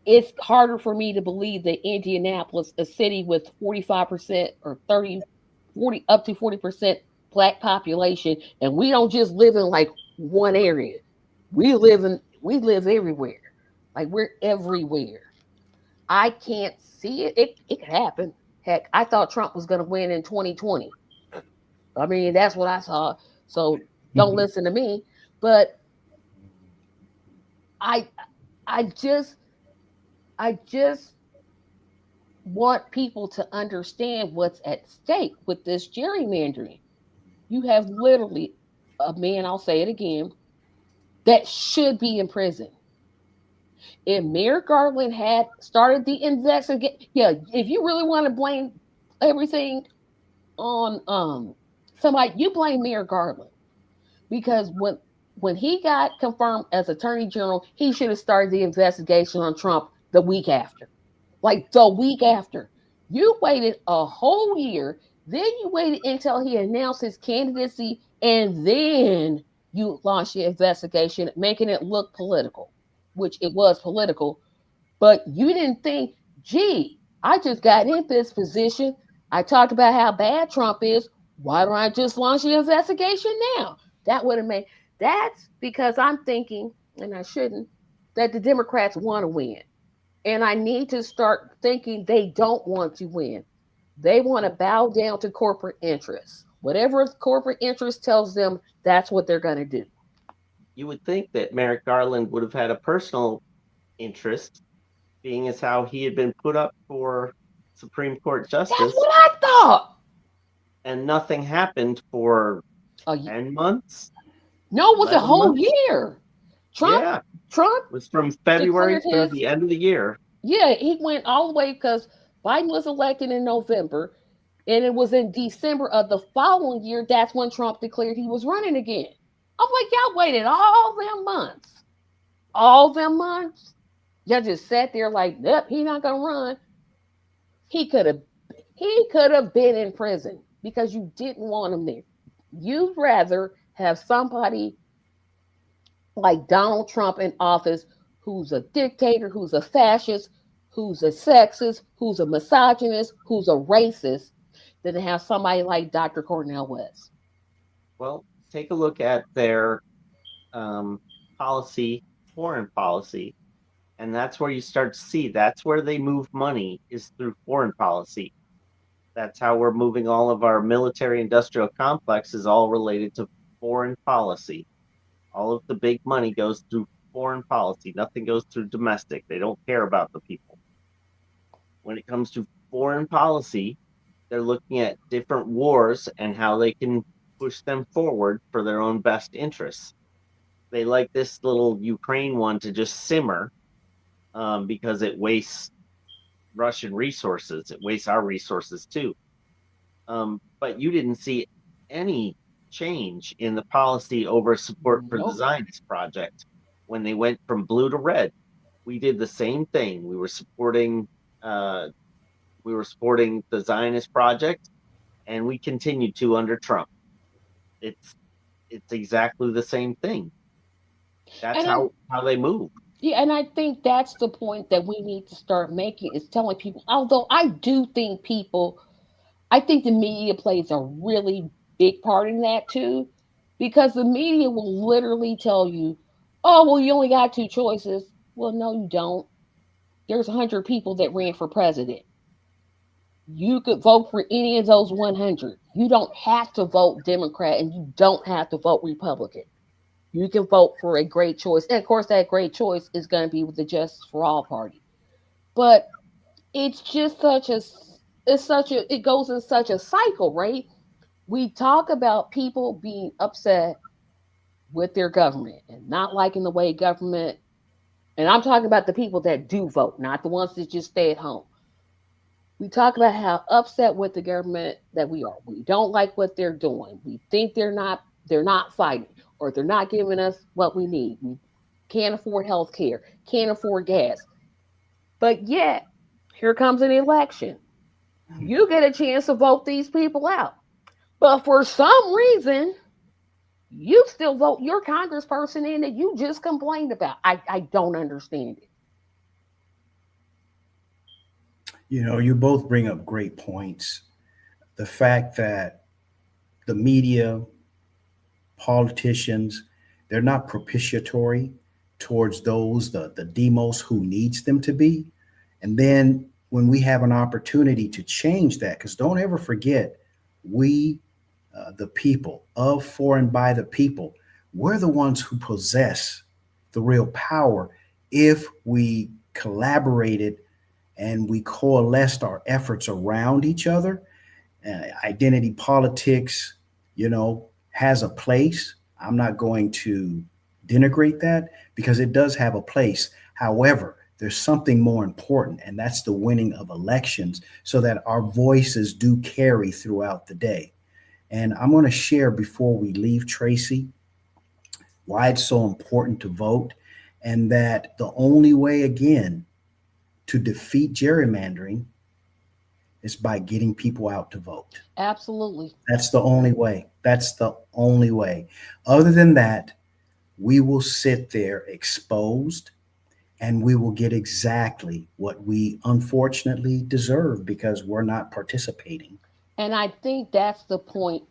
It's harder for me to believe that Indianapolis, a city with 45% or 30, 40, up to 40% black population, and we don't just live in like one area. We live everywhere. Like we're everywhere. I can't see it. It could happen. Heck, I thought Trump was gonna win in 2020. I mean, that's what I saw. So don't listen to me. But I I just I just want people to understand what's at stake with this gerrymandering. You have literally a man, I'll say it again, that should be in prison. If Mayor Garland had started the investigation, yeah, if you really want to blame everything on somebody, you blame Mayor Garland because when he got confirmed as Attorney General, he should have started the investigation on Trump the week after. Like the week after. You waited a whole year, then you waited until he announced his candidacy, and then you launched the investigation, making it look political, which it was political. But you didn't think, gee, I just got in this position. I talked about how bad Trump is. Why don't I just launch the investigation now? That would have made that's because I'm thinking, and I shouldn't, that the Democrats want to win. And I need to start thinking they don't want to win. They want to bow down to corporate interests. Whatever corporate interest tells them, that's what they're going to do. You would think that Merrick Garland would have had a personal interest, being as how he had been put up for Supreme Court justice. That's what I thought. And nothing happened for 10 months. No, it was a whole months? year. Trump was from February to the end of the year. Yeah, he went all the way because Biden was elected in November, and it was in December of the following year. That's when Trump declared he was running again. I'm like, y'all waited all them months. All them months. Y'all just sat there like, nope, he's not gonna run. He could have been in prison because you didn't want him there. You'd rather have somebody like Donald Trump in office who's a dictator, who's a fascist, who's a sexist, who's a misogynist, who's a racist, than to have somebody like Dr. Cornel West. Well, take a look at their foreign policy, and that's where you start to see that's where they move money is through foreign policy. That's how we're moving all of our military industrial complex is all related to foreign policy. All of the big money goes through foreign policy. Nothing goes through domestic. They don't care about the people. When it comes to foreign policy, they're looking at different wars and how they can push them forward for their own best interests. They like this little Ukraine one to just simmer because it wastes Russian resources. It wastes our resources too. But you didn't see any change in the policy over support for the Zionist project when they went from blue to red. We did the same thing. We were supporting We were supporting the Zionist project, and we continued to under Trump. It's exactly the same thing. That's And I, how they move. yeah, and I think that's the point that we need to start making is telling people. Although I do think people, I think the media plays a really big part in that too, because the media will literally tell you, "Oh, well, you only got two choices." Well, no, you don't. There's 100 people that ran for president. You could vote for any of those 100. You don't have to vote Democrat and you don't have to vote Republican. You can vote for a great choice. And of course, that great choice is going to be with the Justice for All party. But it's just it goes in such a cycle, right? We talk about people being upset with their government and not liking the way government, and I'm talking about the people that do vote, not the ones that just stay at home. We talk about how upset with the government that we are. We don't like what they're doing. We think they're not fighting or they're not giving us what we need. We can't afford health care, can't afford gas. But yet, here comes an election. You get a chance to vote these people out. But for some reason, you still vote your congressperson in that you just complained about. I don't understand it. You both bring up great points. The fact that the media, politicians, they're not propitiatory towards those, the demos who needs them to be. And then when we have an opportunity to change that, because don't ever forget, we, the people, of, for, and by the people, we're the ones who possess the real power if we collaborated and we coalesced our efforts around each other. Identity politics, has a place. I'm not going to denigrate that because it does have a place. However, there's something more important, and that's the winning of elections so that our voices do carry throughout the day. And I'm going to share before we leave, Tracy, why it's so important to vote, and that the only way, again, to defeat gerrymandering is by getting people out to vote. Absolutely. That's the only way. That's the only way. Other than that, we will sit there exposed and we will get exactly what we unfortunately deserve because we're not participating. And I think that's the point,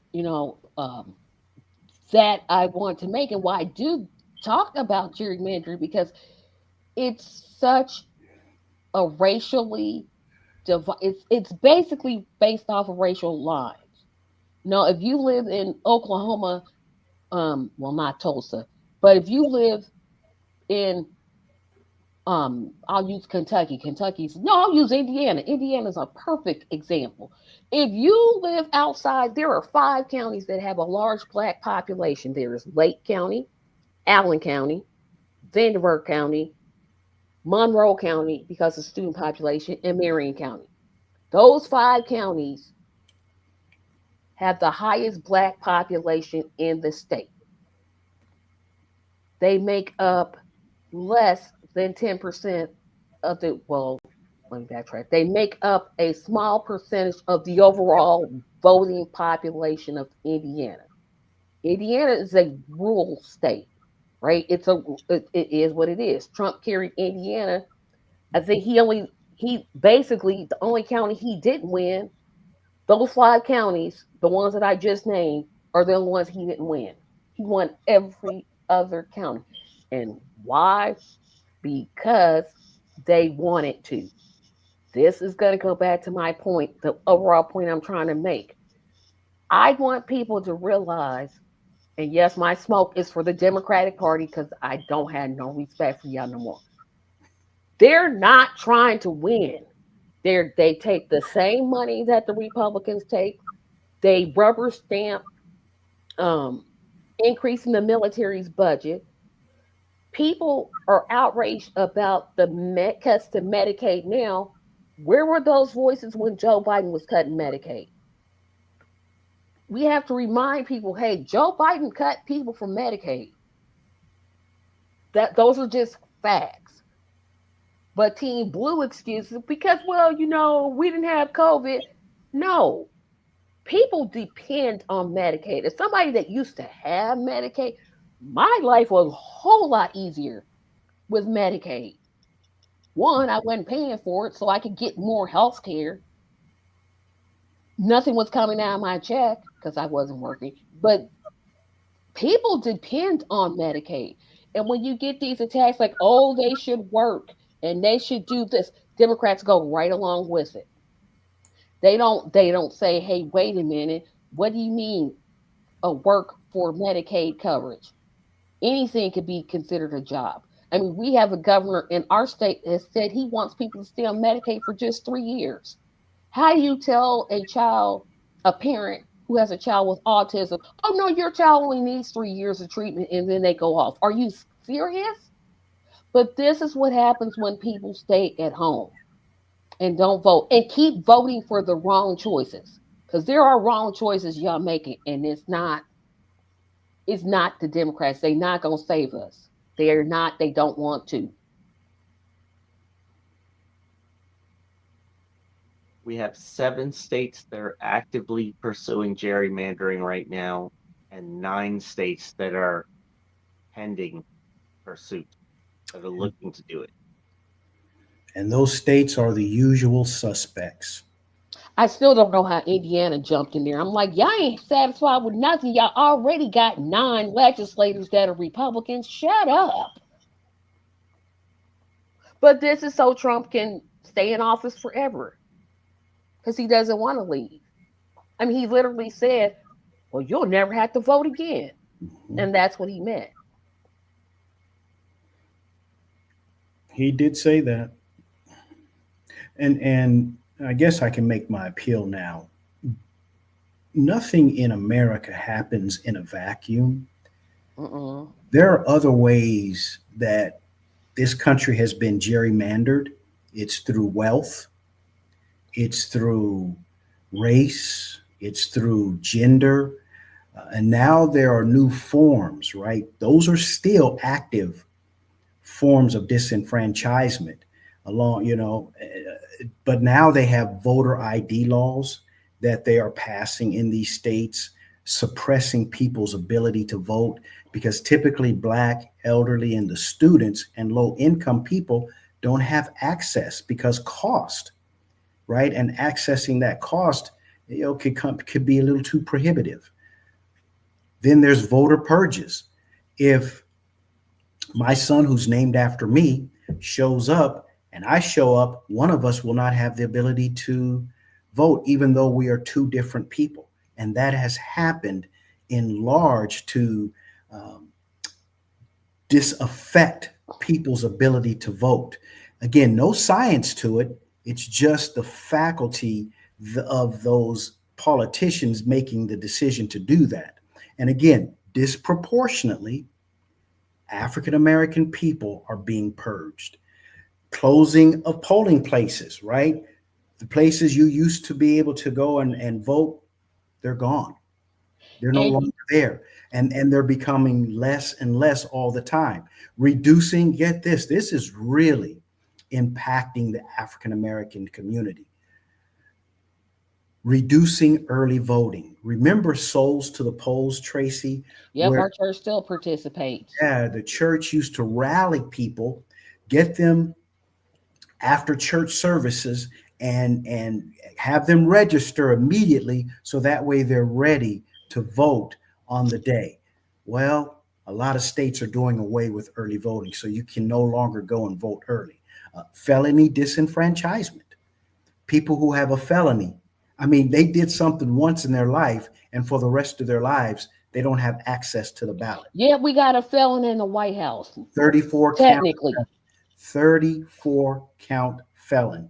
that I want to make and why I do talk about gerrymandering because it's such a racially it's basically based off of racial lines. If you live in Oklahoma, well, not Tulsa, but if you live in I'll use Kentucky. I'll use Indiana. Indiana's a perfect example. If you live outside, there are 5 counties that have a large black population. There is Lake County, Allen County, Vanderbilt County, Monroe County because of student population, and Marion County. Those 5 counties have the highest black population in the state. They make up less than 10% of the, well, let me backtrack. They make up a small percentage of the overall voting population of Indiana. Indiana is a rural state, right? It is what it is. Trump carried Indiana. I think he basically the only county he didn't win. Those 5 counties, the ones that I just named, are the only ones he didn't win. He won every other county. And why? Because they wanted to. This is going to go back to my point, the overall point I'm trying to make. I want people to realize, and yes, my smoke is for the Democratic Party because I don't have no respect for y'all no more. They're not trying to win. They take the same money that the Republicans take. They rubber stamp um, increasing the military's budget. People are outraged about the cuts to Medicaid now. Where were those voices when Joe Biden was cutting Medicaid? We have to remind people, hey, Joe Biden cut people from Medicaid. Those are just facts. But Team Blue excuses because, well, we didn't have COVID. No, people depend on Medicaid. As somebody that used to have Medicaid, my life was a whole lot easier with Medicaid. One, I wasn't paying for it, so I could get more health care. Nothing was coming out of my check because I wasn't working. But people depend on Medicaid. And when you get these attacks like, oh, they should work and they should do this, Democrats go right along with it. They don't say, hey, wait a minute, what do you mean a work for Medicaid coverage? Anything could be considered a job. I mean, we have a governor in our state that said he wants people to stay on Medicaid for just 3 years. How do you tell a parent who has a child with autism, oh no, your child only needs 3 years of treatment and then they go off? Are you serious? But this is what happens when people stay at home and don't vote and keep voting for the wrong choices. Because there are wrong choices y'all making, and it's not the Democrats. They're not gonna save us. They're not, they don't want to. We have 7 states that are actively pursuing gerrymandering right now, and 9 states that are pending pursuit, that are looking to do it. And those states are the usual suspects. I still don't know how Indiana jumped in there. I'm like, y'all ain't satisfied with nothing. Y'all already got 9 legislators that are Republicans. Shut up. But this is so Trump can stay in office forever because he doesn't want to leave. I mean, he literally said, well, you'll never have to vote again. Mhm. And that's what he meant. He did say that. And I guess I can make my appeal now. Nothing in America happens in a vacuum. Mm-mm. There are other ways that this country has been gerrymandered. It's through wealth, it's through race, it's through gender, and now there are new forms, right? Those are still active forms of disenfranchisement along, but now they have voter ID laws that they are passing in these states, suppressing people's ability to vote because typically black, elderly, and the students and low income people don't have access because cost, right? And accessing that cost, could be a little too prohibitive. Then there's voter purges. If my son, who's named after me, shows up and I show up, one of us will not have the ability to vote, even though we are two different people. And that has happened in large to um, disaffect people's ability to vote. Again, no science to it. It's just the faculty of those politicians making the decision to do that. And again, disproportionately, African American people are being purged. Closing of polling places, right? The places you used to be able to go and vote, they're gone. They're no And longer there. And they're becoming less and less all the time. Reducing, get this is really impacting the African American community. Reducing early voting. Remember Souls to the Polls, Tracy, yep, where our church still participates. the church used to rally people, get them after church services and have them register immediately so that way they're ready to vote on the day. Well, a lot of states are doing away with early voting, so you can no longer go and vote early. Felony disenfranchisement. People who have a felony, I mean, they did something once in their life, and for the rest of their lives, they don't have access to the ballot. Yeah, we got a felon in the White House, 34 count, technically. 34 count felon.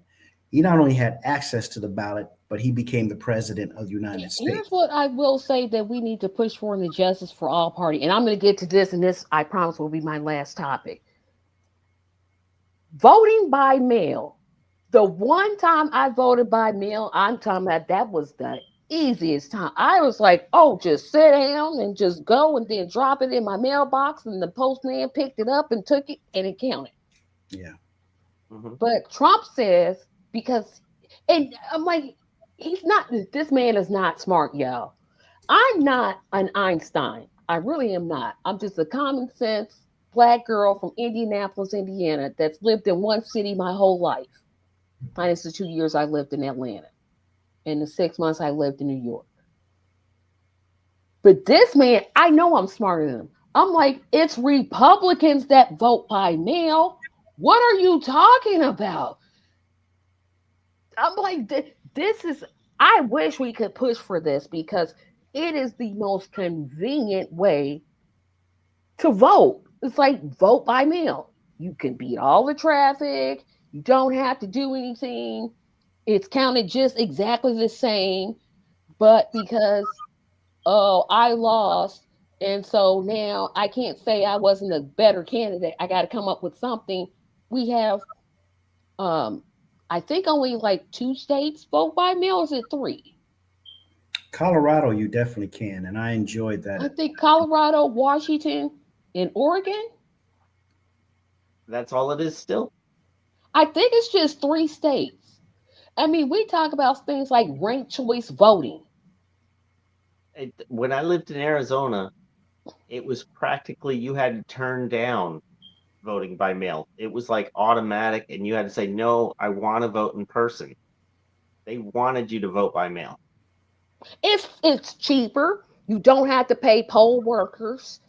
He not only had access to the ballot, but he became the president of the United Here's States. what I will say that we need to push for in the Justice for All party. And I'm going to get to this, and this, I promise, will be my last topic. Voting by mail. The one time I voted by mail, I'm talking about that was the easiest time. I was like, oh, just sit down and just go and then drop it in my mailbox. And the postman picked it up and took it and it counted. Yeah. Mm-hmm. But Trump says because, and I'm like, he's not. This man is not smart, y'all. I'm not an Einstein. I really am not. I'm just a common sense black girl from Indianapolis, Indiana, that's lived in one city my whole life. Minus the 2 years I lived in Atlanta and the 6 months I lived in New York. But this man, I know I'm smarter than him. I'm like, it's Republicans that vote by mail. What are you talking about? I'm like, this is, I wish we could push for this because it is the most convenient way to vote. It's like vote by mail. You can beat all the traffic. You don't have to do anything. It's counted just exactly the same. But because, oh, I lost, and so now I can't say I wasn't a better candidate. I got to come up with something. We have, um, I think only like 2 states vote by mail. Or is it 3? Colorado, you definitely can, and I enjoyed I that. think Colorado, Washington, and Oregon. That's all it is still. I think it's just 3 states. I mean, we talk about things like ranked choice voting. When I lived in Arizona, it was practically you had to turn down voting by mail. It was like automatic, and you had to say, no, I want to vote in person. They wanted you to vote by mail. It's cheaper. You don't have to pay poll workers.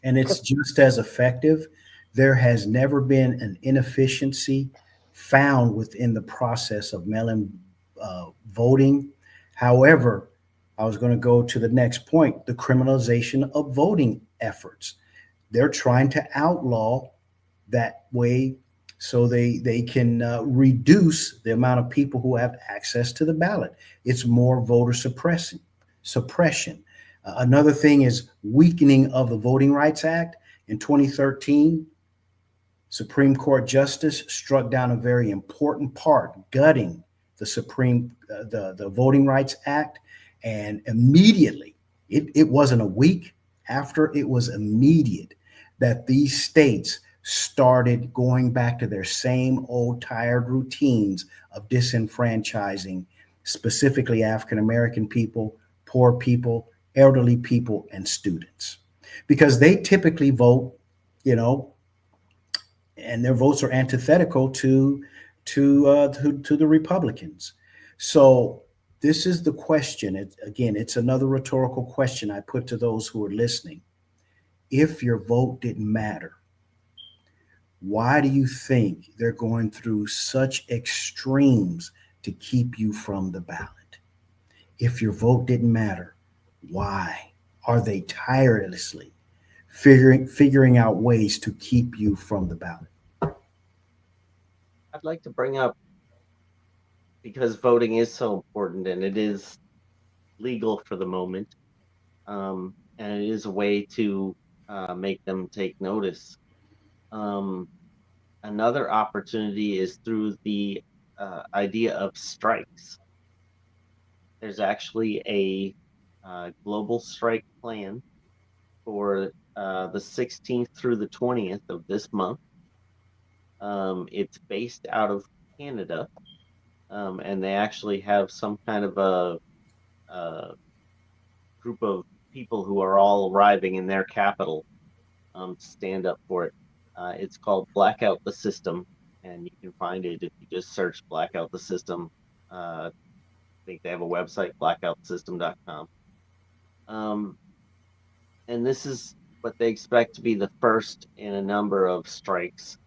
And it's just as effective. There has never been an inefficiency found within the process of mail-in voting. However, I was going to go to the next point: the criminalization of voting efforts. They're trying to outlaw that way so they can reduce the amount of people who have access to the ballot. It's more voter suppression. Another thing is weakening of the Voting Rights Act. In 2013, Supreme Court justice struck down a very important part, gutting the Voting Rights Act, and immediately, it wasn't a week after, it was immediate that these states started going back to their same old tired routines of disenfranchising specifically African American people, poor people, elderly people, and students, because they typically vote, you know, and their votes are antithetical to the Republicans. So this is the question. Again, it's another rhetorical question I put to those who are listening. If your vote didn't matter, why do you think they're going through such extremes to keep you from the ballot? If your vote didn't matter, why are they tirelessly figuring out ways to keep you from the ballot? I'd like to bring up, because voting is so important and it is legal for the moment, and it is a way to make them take notice. Um, Another opportunity is through the idea of strikes. There's actually a global strike plan for the 16th through the 20th of this month. It's based out of Canada, and they actually have some kind of a group of people who are all arriving in their capital to stand up for it. It's called Blackout the System, and you can find it if you just search Blackout the System. I think they have a website, blackoutthesystem.com. And this is what they expect to be the first in a number of strikes.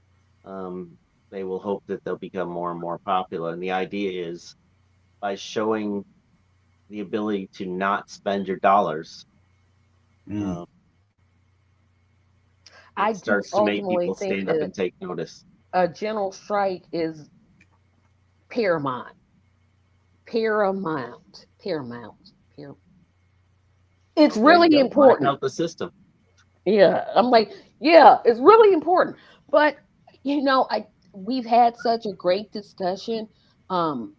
They will hope that they'll become more and more popular. And the idea is by showing the ability to not spend your dollars, Mm. I it do starts to make ultimately people think stand up that and take notice. a general strike is paramount. Paramount. Paramount. It's Well, there you really go. Black important. out the system. Yeah. I'm like, yeah, it's really important. But I we've had such a great discussion um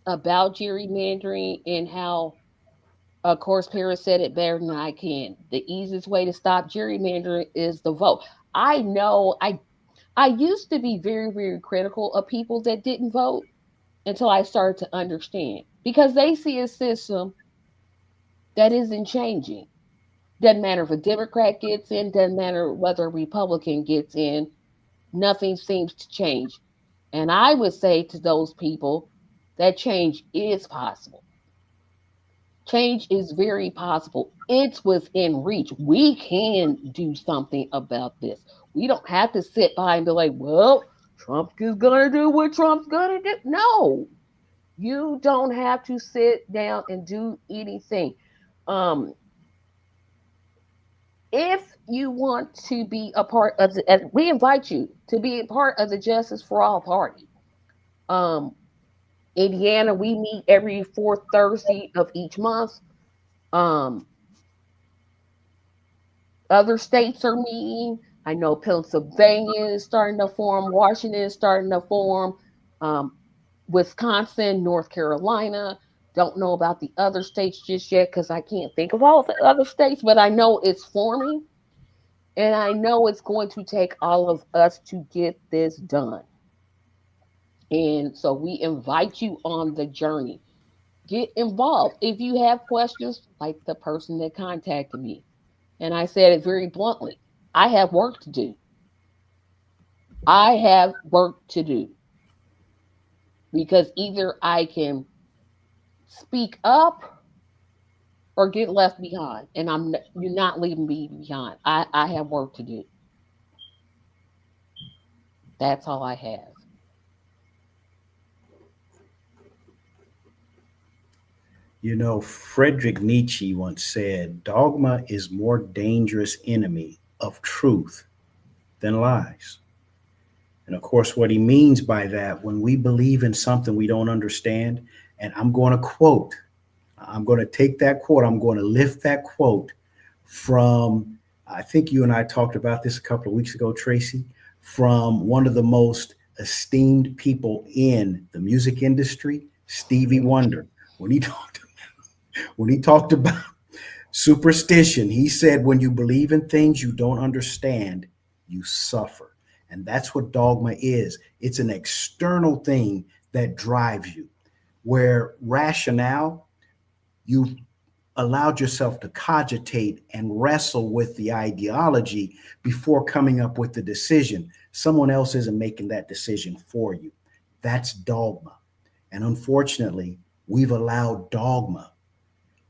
about gerrymandering and how, of course, Paris said it better than I can. The easiest way to stop gerrymandering is the vote. I know I used to be very, very critical of people that didn't vote until I started to understand because they see a system that isn't changing. Doesn't matter if a Democrat gets in, doesn't matter whether a Republican gets in, nothing seems to change. And I would say to those people that change is possible. Change is very possible. It's within reach. We can do something about this. We don't have to sit by and be like, well, Trump is going to do what Trump's going to do. No, you don't have to sit down and do anything. Um, if you want to be a part of the, we invite you to be a part of the Justice for All Party. Um, Indiana, we meet every fourth Thursday of each month. Um, Other states are meeting. I know Pennsylvania is starting to form, Washington is starting to form, um, Wisconsin, North Carolina. Don't know about the other states just yet because I can't think of all the other states, but I know it's forming. And I know it's going to take all of us to get this done. And so we invite you on the journey. Get involved. If you have questions, like the person that contacted me, and I said it very bluntly, I have work to do. I have work to do because either I can speak up or get left behind, and you're not leaving me behind. I have work to do. That's all I have. You know, Friedrich Nietzsche once said, dogma is more dangerous enemy of truth than lies. And of course, what he means by that, when we believe in something we don't understand, and I'm going to take that quote, I'm going to lift that quote from, I think you and I talked about this a couple of weeks ago, Tracy, from one of the most esteemed people in the music industry, Stevie Wonder. When he talked about superstition, he said, when you believe in things you don't understand, you suffer. And that's what dogma is. It's an external thing that drives you, where rationale, you allowed yourself to cogitate and wrestle with the ideology before coming up with the decision. Someone else isn't making that decision for you. That's dogma. And unfortunately, we've allowed dogma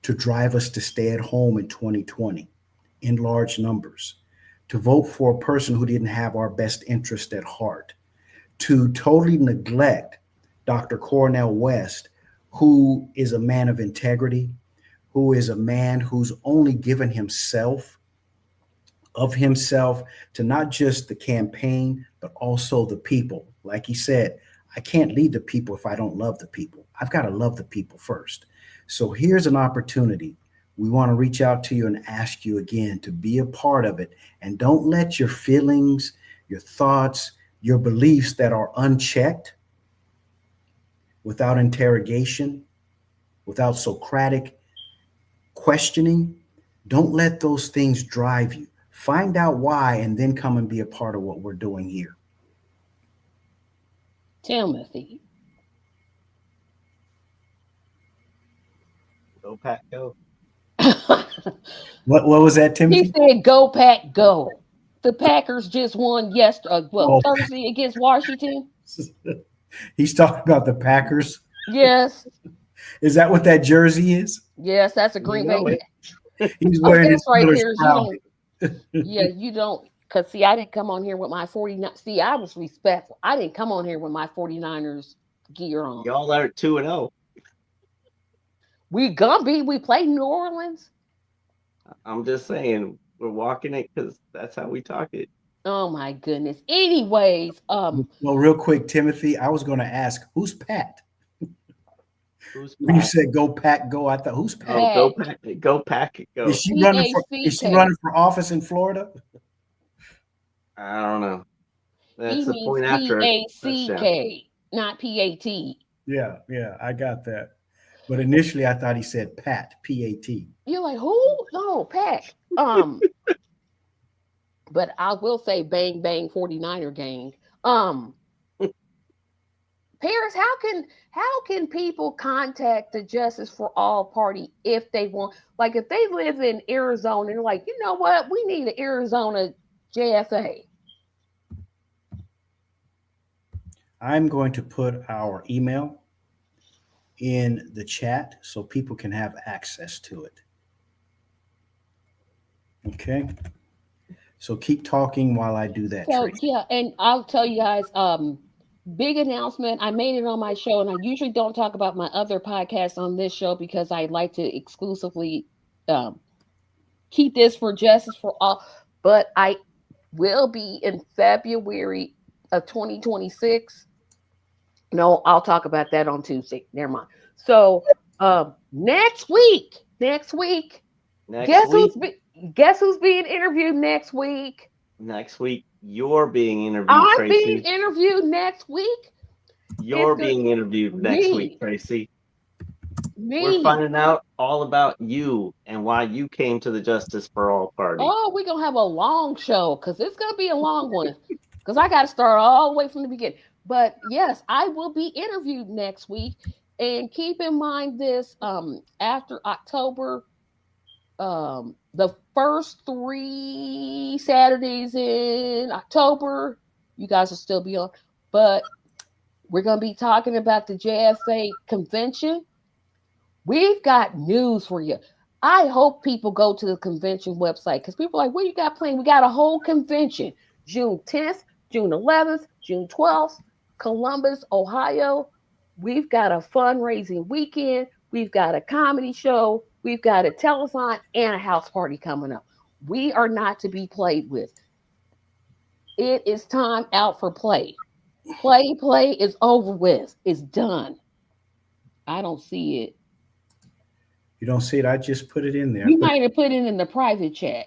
to drive us to stay at home in 2020 in large numbers, to vote for a person who didn't have our best interest at heart, to totally neglect Dr. Cornel West, who is a man of integrity, who is a man who's only given himself of himself to not just the campaign, but also the people. Like he said, I can't lead the people if I don't love the people. I've got to love the people first. So here's an opportunity. We want to reach out to you and ask you again to be a part of it. And don't let your feelings, your thoughts, your beliefs that are unchecked, without interrogation, without Socratic questioning, don't let those things drive you. Find out why and then come and be a part of what we're doing here. Timothy. Go Pack, go. What was that, He Timothy? said, "Go Pack, go." The Packers just won yesterday. Oh, Thursday against Washington. he's talking about the Packers. Yes, Is that what that jersey is? yes, that's a You Green know Bay. it. He's Oh, wearing his that's right, Steelers Piers. You proudly. don't. Yeah, you don't. Cause see, I didn't come on here with my 49. See, I was respectful. I didn't come on here with my 49ers gear on. Y'all are 2-0. We gonna be. We play New Orleans. I'm just saying, we're walking it because that's how we talk it. Oh my goodness. Anyways, Well, real quick, Timothy, I was going to ask, who's Pat? Who's When you Pack? said "Go Pack, go," I thought, who's Pat? Oh, go Pack, go Pack, go. Is she running for? Is she PACK. running for office in Florida? I don't know. That's He the means point after a touchdown. PACK, not PAT. Yeah, I got that. But initially, I thought he said Pat, P-A-T. You're like, who? No, Pack. But I will say, bang bang 49er gang. Um, Paris, how can people contact the Justice for All Party if they want? Like, if they live in Arizona, they're like, you know what, we need an Arizona JFA. I'm going to put our email in the chat so people can have access to it. Okay. So keep talking while I do that, So Tracy. yeah, and I'll tell you guys, big announcement. I made it on my show, and I usually don't talk about my other podcasts on this show because I like to exclusively um, keep this for Justice for All. But I will be in February of 2026. No, I'll talk about that on Tuesday. Never mind. So next week, Next guess week, guess who's being interviewed next week? next week, you're being interviewed, I'm being Tracy. interviewed next week. It's You're good. being interviewed next week, Me, Tracy. We're me. finding out all about you and why you came to the Justice for All party. Oh, we're gonna have a long show because it's gonna be a long one. Because I got to start all the way from the beginning. But yes, I will be interviewed next week. And keep in mind this: after October, the first 3 Saturdays in October, you guys will still be on. But we're gonna be talking about the JFA convention. We've got news for you. I hope people go to the convention website because people are like, what you got playing? We got a whole convention June 10th, June 11th, June 12th, Columbus, Ohio. We've got a fundraising weekend. We've got a comedy show. We've got a telethon and a house party coming up. We are not to be played with. It is time out for play. Play is over with. It's done. I don't see it. You don't see it? I just put it in there. You might have put it in the private chat.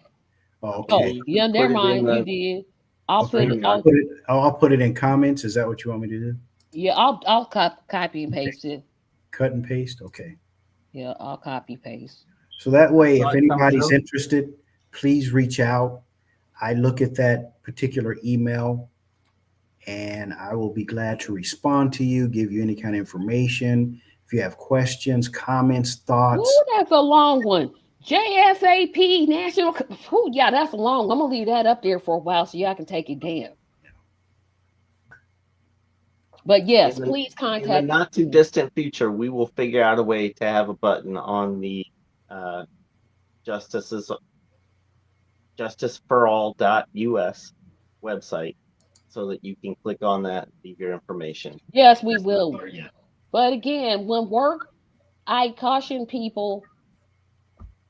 Oh, Oh, okay. You yeah, can put never it in mind. You the did. I'll put Okay. it. StreamYard. I'll put it in comments. Is that what you want me to do? Yeah, I'll copy and paste it. Cut and paste. Okay. Yeah, I'll copy paste. So that way, Saw if it come anybody's through. interested, please reach out. I look at that particular email and I will be glad to respond to you, give you any kind of information. If you have questions, comments, Ooh, thoughts, that's a long one. JFAP National. Ooh, yeah, that's long. I'm gonna leave that up there for a while so y'all can take it down. But yes, please In the contact. not too distant future, we will figure out a way to have a button on the uh, Justice's justiceforall.us website so that you can click on that and leave your information. Yes, we That's not will. there yet. But again, when work, I caution people.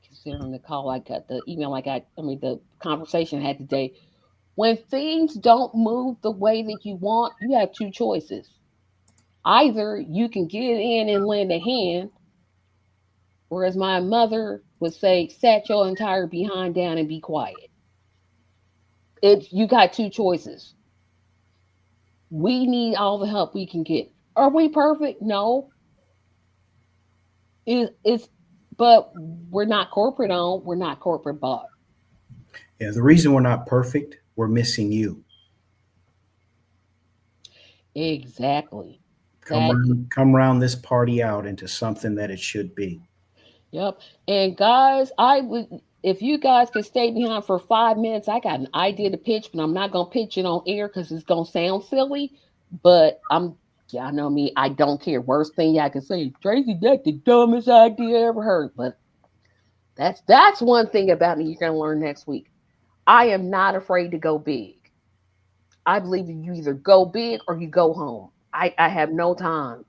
Considering the call I got, the email I got, I mean the conversation I had today. When things don't move the way that you want, you have two choices. Either you can get in and lend a hand, or as my mother would say, set your entire behind down and be quiet. It's you got two choices. We need all the help we can get. Are we perfect? No. It's but we're not corporate owned, we're not corporate bought. yeah, the reason we're not perfect, we're missing you. Exactly. Come That around, come round this party out into something that it should be. Yep. And guys, I would if you guys could stay behind for 5 minutes, I got an idea to pitch, but I'm not gonna pitch it on air because it's gonna sound silly. But y'all know me, I don't care. Worst thing I can say, Tracy, that's the dumbest idea I ever heard. But that's one thing about me you're gonna learn next week. I am not afraid to go big. I believe that you either go big or you go home. I have no time.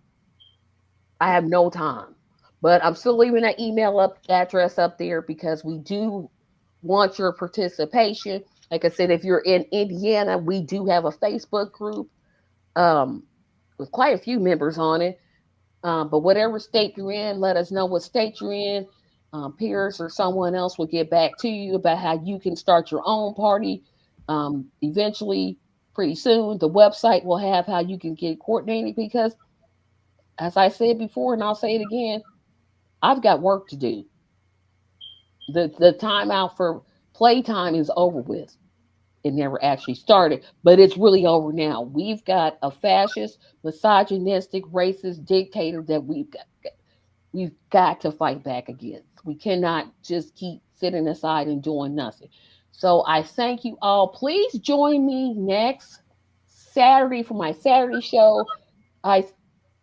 I have no time. But I'm still leaving that email up address up there because we do want your participation. Like I said, if you're in Indiana, we do have a Facebook group um, with quite a few members on it. But whatever state you're in, let us know what state you're in. Peers or someone else will get back to you about how you can start your own party. Eventually, pretty soon, the website will have how you can get coordinated because, as I said before, and I'll say it again, I've got work to do. The time out for playtime is over with. it never actually started, but it's really over now. We've got a fascist, misogynistic, racist dictator that we've got to fight back against. We cannot just keep sitting aside and doing nothing. So I thank you all. Please join me next Saturday for my Saturday show. I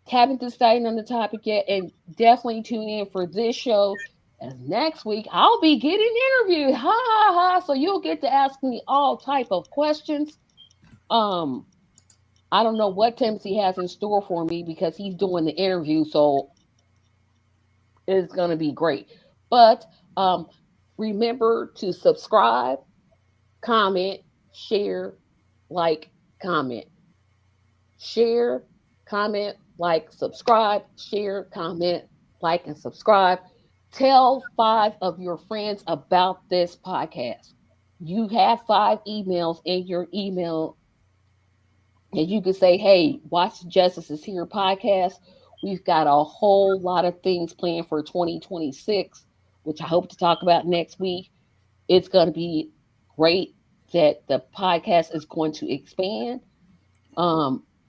haven't decided on the topic yet, and definitely tune in for this show. As next week I'll be getting interviewed. Ha ha ha! So you'll get to ask me all type of questions. Um, I don't know what Timothy has in store for me because he's doing the interview, so it's gonna be great. But remember to subscribe, comment, share, like, comment, share, comment, like, subscribe, share, comment, like, and subscribe. Tell 5 of your friends about this podcast. You have 5 emails in your email, and you can say, hey, watch Justice is Here podcast. We've got a whole lot of things planned for 2026, which I hope to talk about next week. It's going to be great that the podcast is going to expand.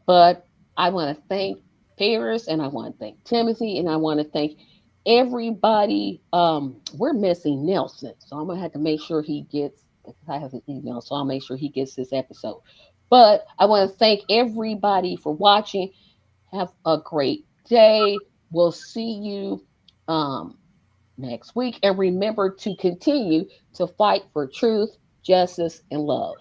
But I want to thank Paris, and I want to thank Timothy, and I want to thank everybody. We're missing Nelson, so I'm gonna have to make sure he gets. I have an email, so I'll make sure he gets this episode. But I want to thank everybody for watching. Have a great day. We'll see you next week, and remember to continue to fight for truth, justice, and love.